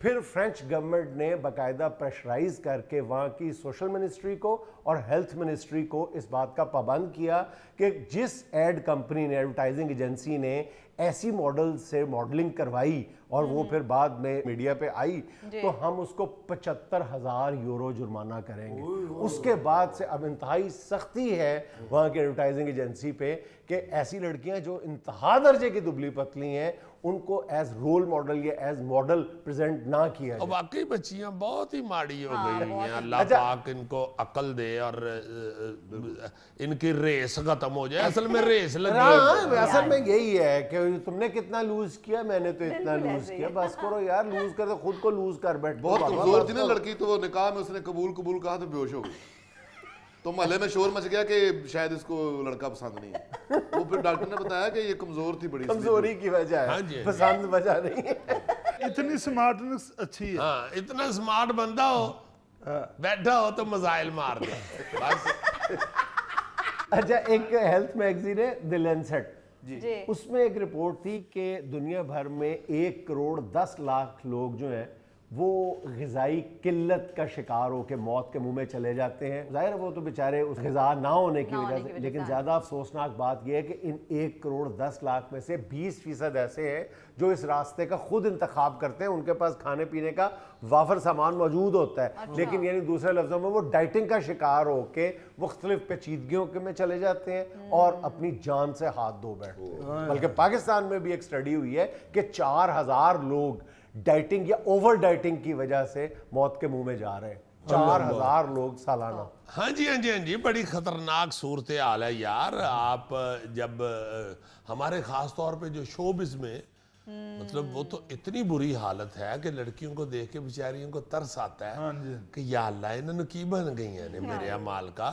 फिर फ्रेंच गवर्नमेंट ने बाकायदा प्रेशराइज करके वहाँ की सोशल मिनिस्ट्री को और हेल्थ मिनिस्ट्री को इस बात का पाबंद किया कि जिस एड कंपनी ने, एडवर्टाइजिंग एजेंसी ने ऐसी मॉडल से मॉडलिंग करवाई और वो फिर बाद में मीडिया पे आई तो हम उसको 75,000 यूरो जुर्माना करेंगे। उसके बाद से अब इंतहाई सख्ती है वहाँ की एडवर्टाइजिंग एजेंसी पे कि ऐसी लड़कियां जो इंतहा दर्जे की दुबली पतली हैं उनको एज रोल मॉडल या एज मॉडल प्रेजेंट ना किया और जाए। वाकई बच्चियां बहुत ही माड़ी हो गई हैं। अल्लाह अच्छा। पाक इनको अकल दे और इनकी रेस खत्म हो जाए। असल में रेस लगी है। हाँ, असल में यही है कि तुमने कितना लूज किया, मैंने तो इतना बिल्कुल लूज ऐसे ही किया, है। बस करो यार, लूज कर तो खुद को लूज कर बैठ। बहुत बाबा, कमजोर बस थी ना करो। लड़की, तो वो निकाह में उसने कबूल कहा तो बेहोश हो गई। तो मोहल्ले में शोर मच गया कि शायद इसको लड़का पसंद नहीं है। वो फिर डॉक्टर ने बताया कि ये कमजोर थी बड़ी, कमजोरी की वजह हाँ है, जी। पसंद वजह नहीं है। इतनी स्मार्टनेस अच्छी है। हाँ, इतना स्मार्ट बंदा हो, बैठा हो तो मजाइल मार दे बस। अच्छा, एक हेल्थ मैगजीन है द लैंसेट, जी उसमें एक रिपोर्ट थी कि दुनिया भर में 1 करोड़ 10 लाख लोग जो हैं वो ग़िज़ाई किल्लत का शिकार होकर मौत के मुंह में चले जाते हैं। ज़ाहिर है वो तो बेचारे उस ग़िज़ा ना होने की वजह से, लेकिन ज़्यादा अफसोसनाक बात यह है कि इन 1 करोड़ 10 लाख में से 20% ऐसे हैं जो इस रास्ते का खुद इंतखाब करते हैं। उनके पास खाने पीने का वाफर सामान मौजूद होता है, लेकिन यानी दूसरे लफ्ज़ों में वो डाइटिंग का शिकार होके मुख्तलिफ पेचीदगियों के में चले जाते हैं और अपनी जान से हाथ धो बैठते हैं। बल्कि पाकिस्तान में भी एक स्टडी हुई है कि 4,000 लोग डाइटिंग या ओवर डाइटिंग की वजह से मौत के मुंह में जा रहे हैं। 4,000 लोग सालाना। हाँ जी, हाँ जी, हाँ जी, बड़ी खतरनाक सूरत हाल है यार। आप जब हमारे खास तौर पे जो शोबिज़ में मतलब वो तो इतनी बुरी हालत है कि लड़कियों को देख के बेचारियों को तरस आता है हाँ जी। कि या अल्लाह इन्होंने की बन गई है मेरे अमाल का।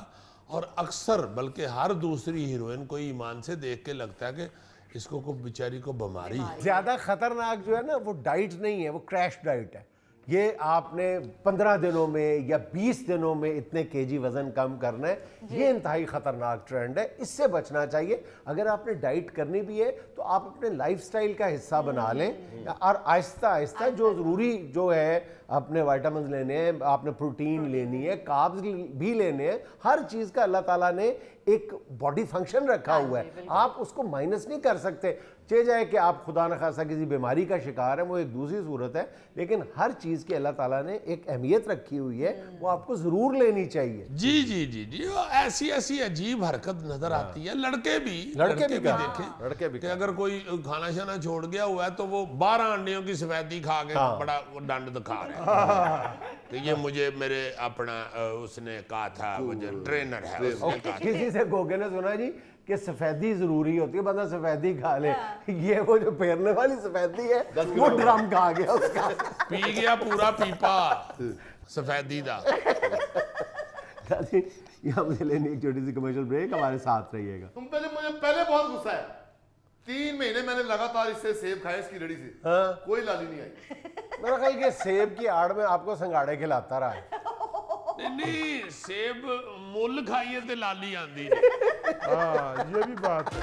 और अक्सर बल्कि हर दूसरी हीरोइन को ईमान से देख के लगता है कि इसको को बेचारी को बीमारी है। ज्यादा खतरनाक जो है ना वो डाइट नहीं है, वो क्रैश डाइट है। ये आपने 15 दिनों में या 20 दिनों में इतने केजी वजन कम करना है, ये इंतहाई खतरनाक ट्रेंड है, इससे बचना चाहिए। अगर आपने डाइट करनी भी है तो आप अपने लाइफस्टाइल का हिस्सा बना लें और आहिस्ता आहिस्ता जो ज़रूरी जो है आपने विटामिन लेने हैं, आपने प्रोटीन लेनी है, कार्ब्स भी लेने हैं, हर चीज़ का अल्लाह ताला ने एक बॉडी फंक्शन रखा हुआ है, आप उसको माइनस नहीं कर सकते। चे जाए कि आप खुदा न खासा किसी बीमारी का शिकार है, वो एक दूसरी सूरत है, लेकिन हर चीज़ की अल्लाह ताला ने एक अहमियत रखी हुई है, वो आपको ज़रूर लेनी चाहिए। जी जी जी जी, वो ऐसी ऐसी अजीब हरकत नजर आती है। लड़के भी लड़के भी कर- देखें, लड़के भी कि अगर कोई खाना शाना छोड़ गया हुआ है तो वो 12 अंडियों की सफेदी खा के बड़ा वो दंड दिखा रहे हैं कि ये मुझे मेरे अपना उसने कहा था, वो जो ट्रेनर है उसने कहा था। किसी से गोगे ने सुना जी कि सफेदी जरूरी होती है, बंदा सफेदी खा ले, ये वो जो फेरने वाली सफेदी है वो ड्रम खा गया उसका। पी गया पूरा पीपा सफेदी दा। यहाँ मुझे लेनी एक छोटी सी कमर्शियल ब्रेक, हमारे साथ रहिएगा। तुम पहले मुझे पहले बहुत गुस्सा है। 3 महीने मैंने लगातार इससे सेब खाए इसकी रेडी से, कोई लाली नहीं आई। मेरा ख्याल कि सेब की आड़ में आपको संगाड़े खिलाता रहा है। नहीं, सेब मुल खाइए ते लाली आंदी। हाँ, ये भी बात है।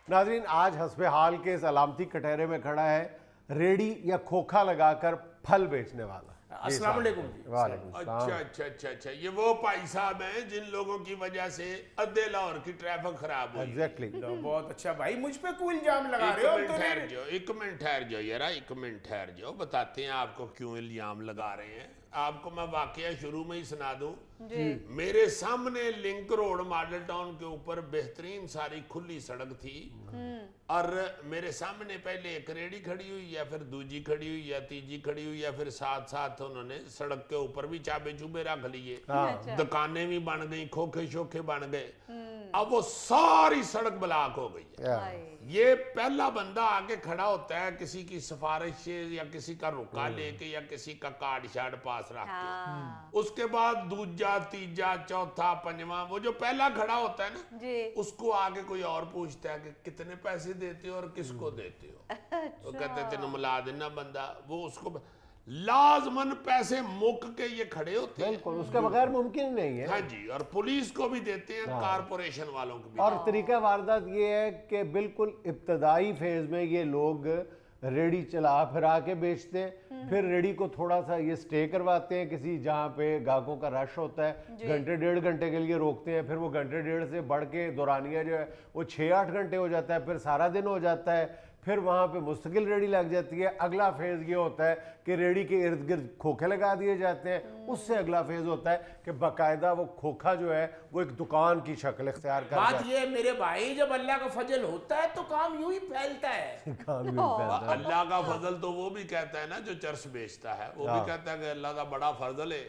नाजरीन, आज हस्बे हाल के इस अलामती कटहरे में खड़ा है रेडी या खोखा लगाकर फल बेचने वाला। अस्सलाम वालेकुम जी। वालेकुम अच्छा सलाम। अच्छा अच्छा अच्छा, ये वो भाई साहब हैं जिन लोगों की वजह से अद्धे लाहौर की ट्रैफिक खराब हुई। एग्जैक्टली। तो बहुत अच्छा भाई, मुझ पे कोई इल्जाम लगा एक रहे हो मिनट तो ठहर जाओ, एक मिनट ठहर जाओ यार, एक मिनट ठहर जाओ, बताते हैं आपको क्यों इल्जाम लगा रहे हैं। आपको मैं वाकया शुरू में ही सुना दूं। मेरे सामने लिंक रोड मॉडल टाउन के ऊपर बेहतरीन सारी खुली सड़क थी और मेरे सामने पहले एक रेडी खड़ी हुई है, फिर दूजी खड़ी हुई है, तीजी खड़ी हुई है, फिर साथ साथ उन्होंने सड़क के ऊपर भी चाबे चूबे रख लिए, दुकानें भी बन गई, खोखे शोखे बन गए। अब वो सारी सड़क ब्लॉक हो गई है। ये पहला बंदा आके खड़ा होता है किसी की सिफारिश से या किसी का रुका लेके या किसी का कार्ड शार्ड पास रख के, उसके बाद दूजा तीजा चौथा पंजवा, वो जो पहला खड़ा होता है ना जी। उसको आगे कोई और पूछता है कि कितने पैसे देते हो और किसको देते हो। वो कहते तेन मिला देना बंदा, वो उसको लाजमन पैसे मुक के ये खड़े होते हैं। बिल्कुल, उसके बगैर मुमकिन नहीं है। हाँ जी, और पुलिस को भी देते हैं, कारपोरेशन वालों को भी। और तरीका वारदात ये है कि बिल्कुल इब्तदाई फेज में ये लोग रेडी चला फिरा के बेचते हैं, फिर रेडी को थोड़ा सा ये स्टे करवाते हैं किसी जहाँ पे ग्राहकों का रश होता है, घंटे 1.5 घंटे के लिए रोकते हैं, फिर वो घंटे 1.5 से बढ़ के दौरानिया जो है वो 6-8 घंटे हो जाता है, फिर सारा दिन हो जाता है, फिर वहाँ पे मुस्तकिल रेडी लग जाती है। अगला फेज ये होता है कि रेडी के इर्द गिर्द खोखे लगा दिए जाते हैं, उससे अगला फेज होता है कि बाकायदा वो खोखा जो है वो एक दुकान की शक्ल इख्तियार कर बात ये है मेरे भाई, जब अल्लाह का फजल होता है तो काम यूं ही फैलता है। काम भी फैलता है। अल्लाह का फजल तो वो भी कहता है ना जो चर्च बेचता है, वो भी कहता है कि अल्लाह का बड़ा फजल है,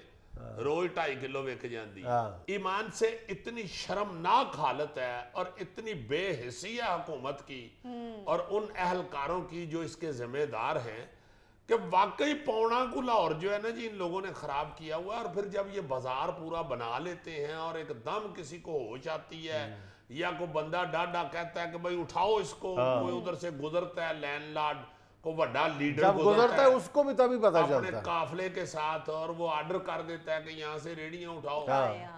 रोज 2.5 किलो विक जाती है। ईमान से इतनी शर्मनाक हालत है और इतनी बेहिसी है हुकूमत की और उन अहलकारों की जो इसके जिम्मेदार हैं कि वाकई पौना को लाहौर जो है ना जी इन लोगों ने खराब किया हुआ है। और फिर जब ये बाजार पूरा बना लेते हैं और एकदम किसी को होश आती है या कोई बंदा डाडा कहता है कि भाई उठाओ इसको, कोई उधर से गुजरता है लैंडलॉर्ड को बड़ा लीडर जब गुजरता है उसको भी तभी पता अपने चलता है। काफले के साथ, और वो ऑर्डर कर देता है कि यहाँ से रेडियां उठाओ।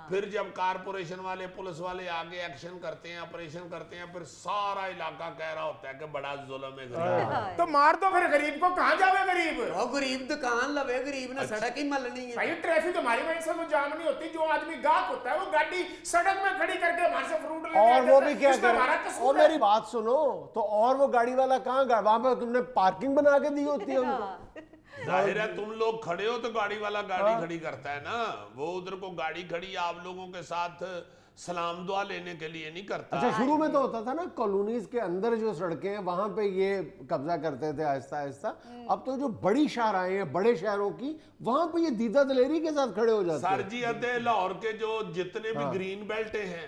फिर जब कारपोरेशन वाले पुलिस वाले आगे एक्शन करते हैं, ऑपरेशन करते हैं, फिर सारा इलाका कह रहा होता है कि बड़ा जुल्म है गरीब। तो मार दो फिर गरीब को, कहाँ जावे गरीब? वो गरीब दुकान लवे, गरीब ने सड़क ही मलनी है। भाई ट्रैफिक हमारी वजह से वो जाम नहीं होती। जो आदमी गाहक होता है वो गाड़ी सड़क में खड़ी करके हमारे से फ्रूट लेके और वो भी क्या इसमें हमारा करे, कसूर और है। मेरी बात सुनो तो, और वो गाड़ी वाला कहाँ गया? वहां पे तुमने पार्किंग बना के दी होती है उनको। जाहिर है तुम लोग खड़े हो तो गाड़ी वाला गाड़ी खड़ी करता है ना, वो उधर को गाड़ी खड़ी आप लोगों के साथ सलाम दुआ लेने के लिए नहीं करता। अच्छा, शुरू में तो होता था ना कॉलोनीज के अंदर जो सड़कें हैं वहां पे ये कब्जा करते थे आहिस्ता आहिस्ता। अब तो जो बड़ी शाहराएं हैं बड़े शहरों की, वहां पे ये दीदा दलेरी के साथ खड़े हो जाते सर हैं। जी अदे लाहौर के जो जितने भी ग्रीन बेल्ट हैं,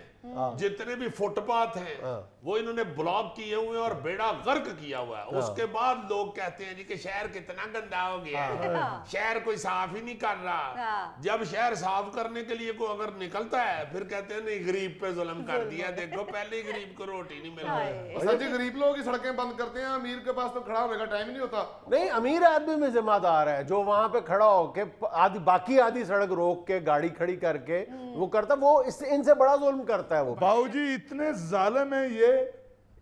जितने भी फुटपाथ हैं, वो इन्होंने ब्लॉक किए हुए हैं और बेड़ा गर्क किया हुआ है। उसके बाद लोग कहते हैं जी कि शहर कितना गंदा हो गया है, शहर कोई साफ ही नहीं कर रहा। जब शहर साफ करने के लिए कोई अगर निकलता है फिर कहते हैं नहीं गरीब पे जुल्म कर दिया, देखो पहले ही गरीब को रोटी नहीं मिल रही। सर जी गरीब लोगों की सड़कें बंद करते हैं, अमीर के पास तो खड़ा होने का टाइम ही नहीं होता। नहीं, अमीर आदमी में जिम्मेदार है जो वहां पे खड़ा होके आधी बाकी आधी सड़क रोक के गाड़ी खड़ी करके वो करता, वो इससे इनसे बड़ा जुल्म करता है वो। बाबूजी इतने जालिम है ये।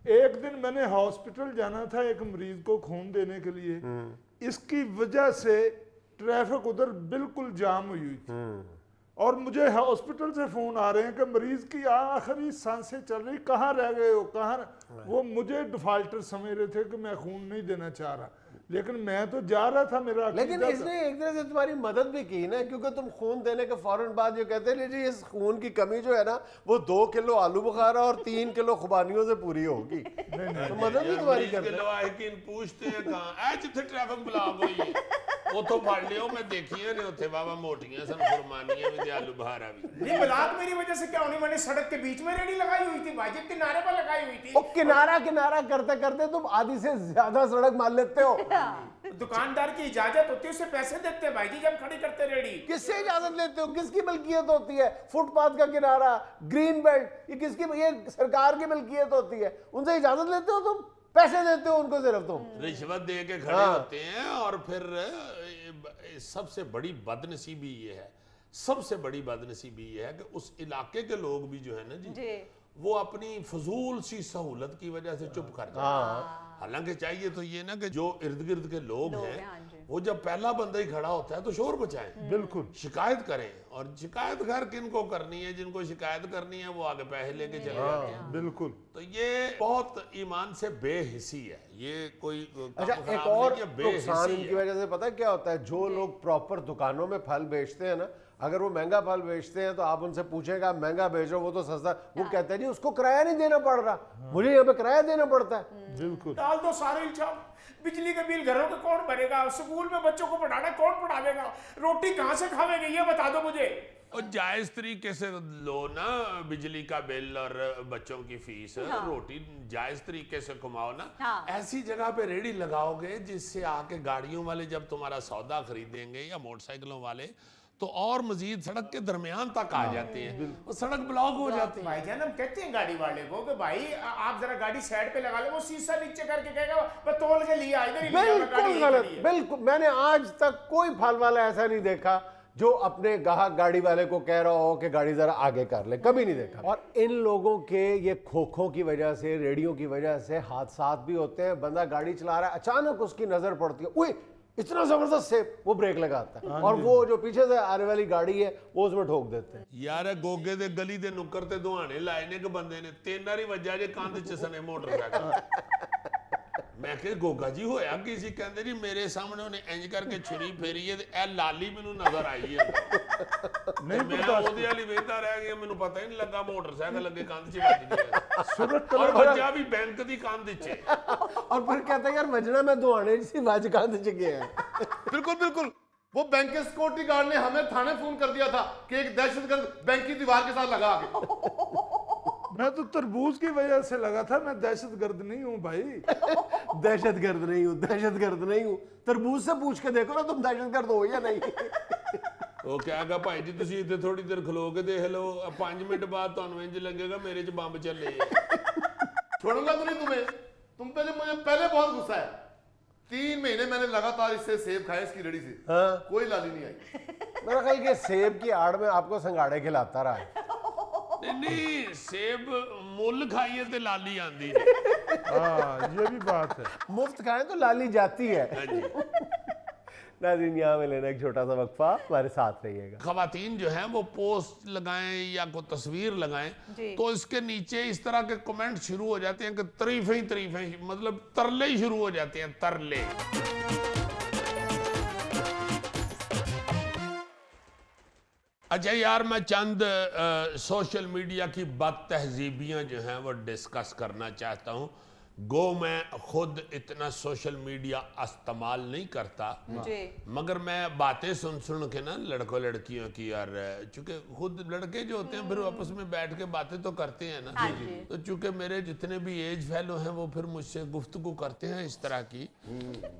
एक दिन मैंने हॉस्पिटल जाना था एक मरीज को खून देने के लिए, इसकी वजह से ट्रैफिक उधर बिल्कुल जाम हुई थी और मुझे हॉस्पिटल से फोन आ रहे हैं कि मरीज की आखिरी सांसें चल रही, कहाँ रह गए हो, कहाँ? वो मुझे डिफाल्टर समझ रहे थे कि मैं खून नहीं देना चाह रहा, लेकिन मैं तो जा रहा था, मेरा लेकिन अकीदा था। इसने एक तरह से तुम्हारी मदद भी की ना, क्योंकि तुम खून देने के फौरन बाद ये कहते हैं जी इस खून की कमी जो है ना वो 2 किलो आलू बुखारा और 3 किलो खुबानियों से पूरी होगी। तो मदद भी तुम्हारी करते हैं। लवाहिकीन पूछते हैं कहाँ ऐ जिथे ट्रैफिक ब्लॉक हुई है उतो फड़ लियो, मैं देखिए ने उथे बाबा मोटियां सन फुरमानियां भी आलू बुखारा भी। ये ब्लॉक मेरी वजह से क्या होनी, मैंने सड़क के बीच में रेडी लगाई हुई थी भाई, किनारे पर लगाई हुई थी। वो किनारा किनारा करते करते तुम आधी से ज्यादा सड़क मान लेते हो। दुकानदार की इजाजत होती है, उसे पैसे देते हैं भाई जी जब खड़ी करते रेडी। किससे इजाजत लेते हो? किसकी मिल्कियत होती है? फुटपाथ का किनारा, ग्रीन बेल्ट, ये किसकी? ये सरकार की मिल्कियत होती है। उनसे इजाजत लेते हो तुम, पैसे देते हो उनको सिर्फ तुम। रिश्वत दे के खड़े होते हैं। और फिर सबसे बड़ी बदनसीबी ये है, सबसे बड़ी बदनसीबी ये है कि उस इलाके के लोग भी जो है ना जी वो अपनी फजूल सी सहूलत की वजह से चुप कर जाते हैं। हालांकि चाहिए तो ये ना कि जो इर्द गिर्द के लोग हैं वो जब पहला बंदा ही खड़ा होता है तो शोर मचाएं, बिल्कुल शिकायत करें। और शिकायत घर किनको करनी है? जिनको शिकायत करनी है वो आगे पैसे लेके चले जाते हैं। बिल्कुल। तो ये बहुत ईमान से बेहिसी है, ये कोई अच्छा, काम एक खराब और नहीं है, नुकसान बेहिसी इनकी है। वजह से पता है क्या होता है? जो लोग प्रॉपर दुकानों में फल बेचते हैं ना, अगर वो महंगा फल बेचते हैं तो आप उनसे पूछेगा महंगा बेच रहे हो, वो तो सस्ता, वो कहते हैं जी उसको किराया नहीं देना पड़ रहा, मुझे यहाँ पे किराया देना पड़ता है। बिल्कुल। डाल दो सारे इल्जाम, बिजली का बिल घरों का कौन भरेगा, स्कूल में बच्चों को पढ़ाना कौन पढ़ावेगा, रोटी कहाँ से खावेंगे ये बता दो मुझे। और जायज तरीके से लो ना बिजली का बिल और बच्चों की फीस, रोटी जायज तरीके से कमाओ ना। ऐसी जगह पे रेडी लगाओगे जिससे आके गाड़ियों वाले जब तुम्हारा सौदा खरीदेंगे या मोटरसाइकिलों वाले तो और मजीद सड़क के दरमियान तक आ जाते हैं, वो सड़क ब्लॉक हो जाती है। भाईजान हम कहते हैं गाड़ी वाले को कि भाई आप जरा गाड़ी साइड पे लगा ले, वो शीशा नीचे करके कहेगा मैं तोल के लिया इधर ही लिया, मैं गाड़ी बिल्कुल यहीं गलत, खड़ी है। बिल्कुल। मैंने आज तक कोई फल वाला ऐसा नहीं देखा जो अपने गाहक गाड़ी वाले को कह रहा हो कि गाड़ी जरा आगे कर ले, कभी नहीं देखा। और इन लोगों के ये खोखों की वजह से, रेडियो की वजह से हादसात भी होते हैं। बंदा गाड़ी चला रहा है, अचानक उसकी नजर पड़ती है, उई इतना जबरदस्त सेब, वो ब्रेक लगाता है और वो जो पीछे से आने वाली गाड़ी है वो उसमें ठोक देते हैं। यार गोगे दे गली दे नुक्कर ते दुहाने लाए ने कि बंदे ने 3 वारी वज्जा जे कंध च सने मोटरसाइकिल। मैं कह गोगा जी होया किसी कहंदे जी मेरे सामने उन्हें इंज करके छुरी फेरी है ते ए लाली मैनू नजर आई है। नहीं मैं बर्दाश्त ओदे वाली वेंदा रह गया, मैनू पता ही नहीं लगा मोटरसाइकिल अगे कंध च वज गई सूरत और कलर वज्जा भी बैंक दी कंध च। और फिर कहता है यार वजना मैं दुआने सी वज कंध च गया है। बिल्कुल बिल्कुल, वो बैंक के सिक्योरिटी गार्ड ने हमें थाने फोन कर दिया था कि एक दहशतगर्द बैंक की दीवार के साथ लगा के। मैं तो तरबूज की वजह से लगा था, मैं दहशतगर्द नहीं हूँ भाई। दहशतगर्द नहीं हूँ, दहशतगर्द नहीं हूँ। तरबूज से पूछ के देखो ना तुम दहशतगर्द हो या नहीं। ਉਹ ਕਹੇਗਾ ਭਾਈ ਜੀ ਤੁਸੀਂ ਇੱਥੇ ਥੋੜੀ ਦੇਰ ਖਲੋ ਕੇ ਦੇਖ ਲਓ, 5 ਮਿੰਟ ਬਾਅਦ ਤੁਹਾਨੂੰ ਇੰਜ ਲੱਗੇਗਾ ਮੇਰੇ 'ਚ ਬੰਬ ਚੱਲੇ। छोड़ूंगा तो नहीं तुम्हें, तुम पे मुझे पहले बहुत गुस्सा है। 3 महीने मैंने लगातार इससे सेब खाए, इसकी रेडी से। हाँ। कोई लाली नहीं आई। मेरा ख्याल कि सेब की आड़ में आपको संगाड़े खिलाता रहा है। नहीं सेब मुੱਲ ਖਾਈਏ ਤੇ ਲਾਲੀ ਆਂਦੀ। हाँ ये भी बात है। मुफ्त खाएं तो लाली जाती है। नाज़रीन यहाँ में लेना एक छोटा सा वक्फा, हमारे साथ रहिएगा। खवातीन जो हैं वो पोस्ट लगाएं या कोई तस्वीर लगाएं तो इसके नीचे इस तरह के कमेंट शुरू हो जाते हैं कि तारीफें मतलब तरले ही शुरू हो जाते हैं, तरले। अच्छा यार मैं चंद सोशल मीडिया की बद तहजीबियाँ जो हैं वो डिस्कस करना चाहता हूँ। गो मैं खुद इतना सोशल मीडिया इस्तेमाल नहीं करता, मगर मैं बातें सुन के ना लड़कों लड़कियों की, यार चूंकि खुद लड़के जो होते हैं फिर आपस में बैठ के बातें तो करते हैं ना, तो चूंकि मेरे जितने भी एज फेलो हैं वो फिर मुझसे गुफ्तगू करते हैं इस तरह की,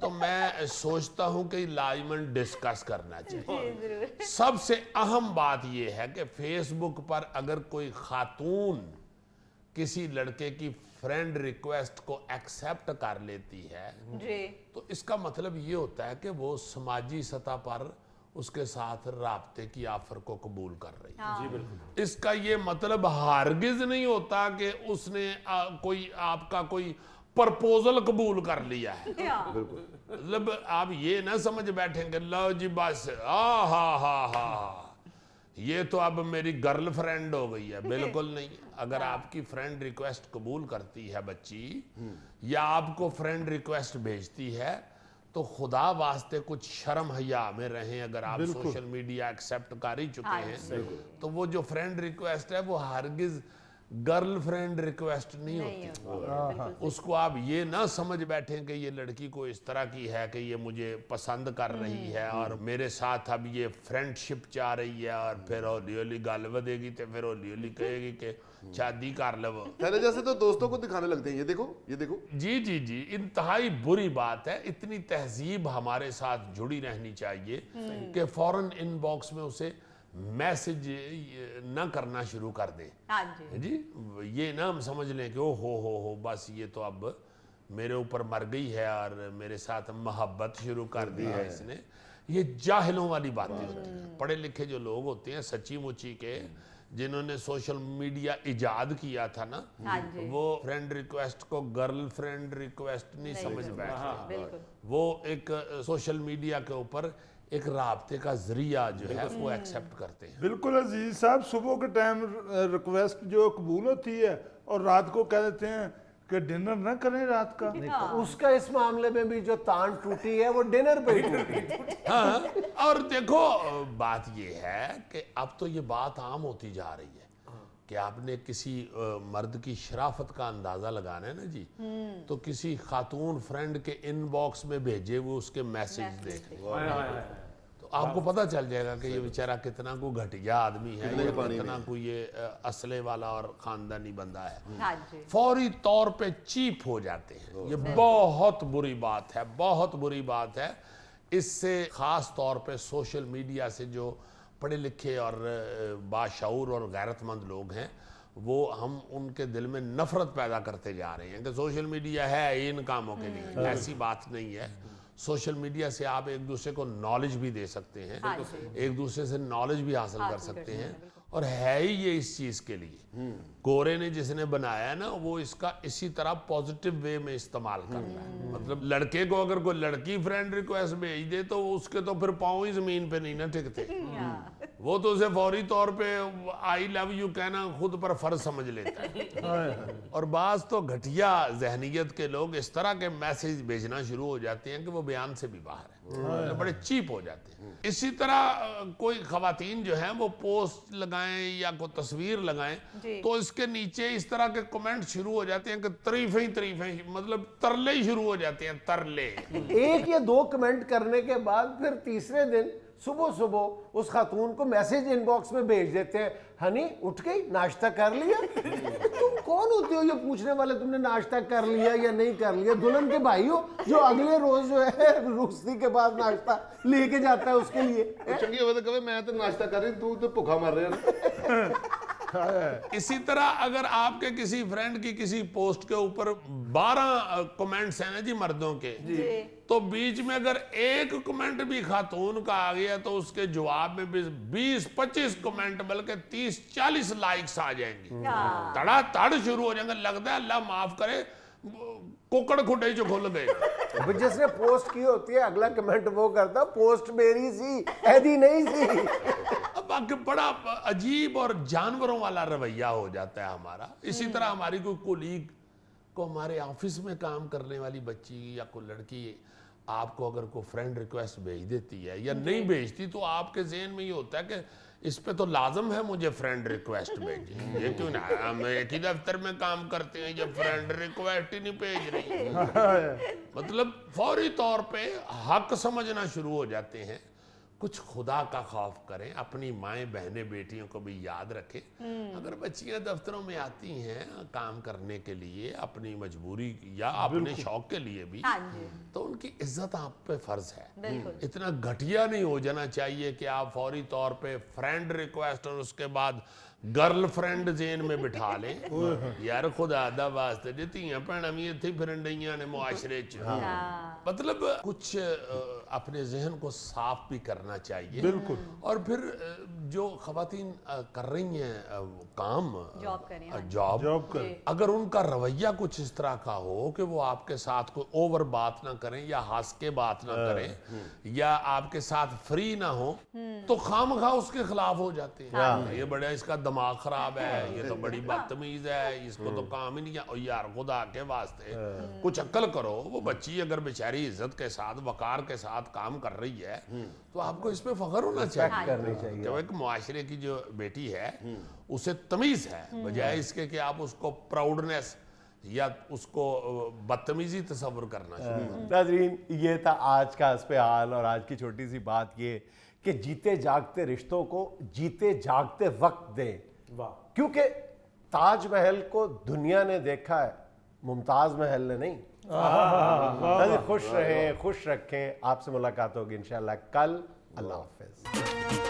तो मैं सोचता हूँ कि लाजमन डिस्कस करना चाहिए। सबसे अहम बात यह है कि फेसबुक पर अगर कोई खातून किसी लड़के की फ्रेंड रिक्वेस्ट को एक्सेप्ट कर लेती है तो इसका मतलब ये होता है कि वो समाजी सतह पर उसके साथ राब्ते की ऑफर को कबूल कर रही है। जी बिल्कुल। इसका ये मतलब हरगिज नहीं होता कि उसने कोई आपका कोई प्रपोजल कबूल कर लिया है। मतलब आप ये ना समझ बैठेंगे लो जी बस हा ये तो अब मेरी गर्लफ्रेंड हो गई है, बिल्कुल नहीं। अगर आपकी फ्रेंड रिक्वेस्ट कबूल करती है बच्ची या आपको फ्रेंड रिक्वेस्ट भेजती है तो खुदा वास्ते कुछ शर्म हया में रहें। अगर आप सोशल मीडिया एक्सेप्ट कर ही चुके हैं तो वो जो फ्रेंड रिक्वेस्ट है वो हरगिज गर्लफ्रेंड रिक्वेस्ट नहीं होती। उसको आप ये ना समझ बैठे कि ये लड़की को इस तरह की है कि ये मुझे पसंद कर रही है और मेरे साथ अब ये फ्रेंडशिप चाह रही है और फिर हौली हौली गल वधेगी तो फिर हौली हौली कहेगी कि शादी कर लो। पहले जैसे तो दोस्तों को दिखाने लगते हैं, ये देखो ये देखो। जी इंतहाई बुरी बात है। इतनी तहजीब हमारे साथ जुड़ी रहनी चाहिए कि फौरन इनबॉक्स में उसे मैसेज ना करना शुरू कर दे। जी ये ना हम समझ लें कि ओ हो बस ये तो अब मेरे ऊपर मर गई है और मेरे साथ मोहब्बत शुरू कर दी है इसने। ये जाहिलों वाली बातें होती हैं। पढ़े लिखे जो लोग होते हैं सच्ची मुच्ची के, जिन्होंने सोशल मीडिया इजाद किया था ना, वो फ्रेंड रिक्वेस्ट को गर्लफ्रेंड रिक्वेस्ट नहीं समझ बैठते। वो एक सोशल मीडिया के ऊपर एक राब्ते का जरिया जो है वो एक्सेप्ट करते हैं। बिल्कुल अजीज साहब, सुबह के टाइम रिक्वेस्ट जो कबूल होती है और रात को कह देते हैं कि डिनर ना करें रात का। तो उसका इस मामले में भी जो तान टूटी है वो डिनर पे ही टूटी। हाँ, और देखो बात ये है कि अब तो ये बात आम होती जा रही है कि आपने किसी मर्द की शराफत का अंदाजा लगाना है ना जी, तो किसी खातून फ्रेंड के इनबॉक्स में भेजे वो उसके मैसेज देख तो आपको पता चल जाएगा कि ये बेचारा कितना को घटिया आदमी है, ये कितना को ये असले वाला और खानदानी बंदा है। फौरी तौर पे चीप हो जाते हैं। ये बहुत बुरी बात है, बहुत बुरी बात है। इससे खास तौर पे सोशल मीडिया से जो पढ़े लिखे और बाशऊर और गैरतमंद लोग हैं वो हम उनके दिल में नफरत पैदा करते जा रहे हैं कि सोशल मीडिया है इन कामों के लिए। ऐसी बात नहीं है। सोशल मीडिया से आप एक दूसरे को नॉलेज भी दे सकते हैं, हाँ जी। एक दूसरे से नॉलेज भी हासिल कर हासिल कर सकते सकते हैं, हैं, बिल्कुल। और है ही ये इस चीज के लिए। गोरे ने जिसने बनाया है ना, वो इसका इसी तरह पॉजिटिव वे में इस्तेमाल कर रहा है। मतलब लड़के को अगर कोई लड़की फ्रेंड रिक्वेस्ट भेज दे तो उसके तो फिर पाँव ही जमीन पे नहीं ना टिकते, वो तो उसे फौरी तौर पे आई लव यू कहना खुद पर फर्ज समझ लेता है। और बाज तो घटिया जहनीत के लोग इस तरह के मैसेज भेजना शुरू हो जाते हैं कि वो बयान से भी बाहर है, मतलब बड़े चीप हो जाते हैं। इसी तरह कोई खवातीन जो है वो पोस्ट लगाएं या कोई तस्वीर लगाएं जी। तो इसके नीचे इस तरह के कमेंट शुरू हो जाते हैं कि तारीफें ही तारीफें, मतलब तरले ही शुरू हो जाते हैं, तरले। एक या दो कमेंट करने के बाद फिर तीसरे दिन सुबह सुबह उस खातून को मैसेज इनबॉक्स में भेज देते हैं, हनी उठ गई, नाश्ता कर लिया। तुम कौन होते हो ये पूछने वाले, तुमने नाश्ता कर लिया या नहीं कर लिया? दुल्हन के भाई हो जो अगले रोज जो है रोशनी के बाद नाश्ता लेके जाता है उसके लिए। चंगी होवे तो कहे मैं तो नाश्ता कर रही, तू तो भूखा मर रहा है। इसी तरह अगर आपके किसी फ्रेंड की किसी पोस्ट के ऊपर 12 कमेंट्स हैं ना जी मर्दों के, तो बीच में अगर एक कमेंट भी खातून का आ गया तो उसके जवाब में भी 20-25 कमेंट बल्कि 30-40 लाइक्स आ जाएंगी, तड़ा तड़ शुरू हो जाएंगे। लगता है अल्लाह माफ करे कुकड़ खुडे जो खुल गए। अब जिसने पोस्ट की होती है अगला कमेंट वो करता, पोस्ट मेरी सी ऐदी नहीं सी। अब आके बड़ा अजीब और जानवरों वाला रवैया हो जाता है हमारा। इसी तरह हमारी कोई कोलीग को, हमारे ऑफिस में काम करने वाली बच्ची या कोई लड़की आपको अगर कोई फ्रेंड रिक्वेस्ट भेज देती है या नहीं भेजती तो आपके ज़हन में ये होता है कि इस पे तो लाजम है मुझे फ्रेंड रिक्वेस्ट भेजी, ये क्यों ना, हम एक ही दफ्तर में काम करते हैं, जब फ्रेंड रिक्वेस्ट ही नहीं भेज रही। मतलब फौरी तौर पे हक समझना शुरू हो जाते हैं। कुछ खुदा का खौफ करें, अपनी माएँ बहनें बेटियों को भी याद रखें। अगर बच्चियां दफ्तरों में आती हैं काम करने के लिए अपनी मजबूरी या अपने शौक के लिए भी, हाँ जी। तो उनकी इज्जत आप पे फर्ज है। बिल्कुल। इतना घटिया नहीं हो जाना चाहिए कि आप फौरी तौर पे फ्रेंड रिक्वेस्ट और उसके बाद गर्लफ्रेंड जेन में बिठा लें। यार खुदा दा वास्ते जे धीआं भैणां भी इत्थे फिरन डईयां ने मुआशरे च। मतलब कुछ अपने जहन को साफ भी करना चाहिए। बिल्कुल। और फिर जो खवातीन कर रही हैं काम, जॉब करें, हाँ जी। जॉब कर, अगर उनका रवैया कुछ इस तरह का हो कि वो आपके साथ कोई ओवर बात ना करें या हंस के बात ना करें या आपके साथ फ्री ना हो तो खामखा उसके खिलाफ हो जाते हैं। ये बड़ा इसका दिमाग खराब है, ये तो बड़ी बदतमीज है, इसको तो काम ही नहीं है। और यार खुदा के वास्ते कुछ अक्ल करो। वो बच्ची अगर बेचारी इज्जत के साथ वकार के साथ काम कर रही है तो आपको इस पे फख्र होना चाहिए करनी चाहिए। कि वो एक मुआशरे की जो बेटी है उसे तमीज है, बजाय इसके कि आप उसको प्राउडनेस या उसको बदतमीजी तस्वर करना शुरू करें। नाज़रीन, ये था आज का हस्बे हाल और आज की छोटी सी बात ये कि जीते जागते रिश्तों को जीते जागते वक्त दें। वाह। क्योंकि ताजमहल को दुनिया ने देखा है, मुमताज महल ने नहीं। नाज़रीन, खुश रहें, खुश रखें। आपसे मुलाकात होगी इंशाल्लाह कल। अल्लाह हाफिज।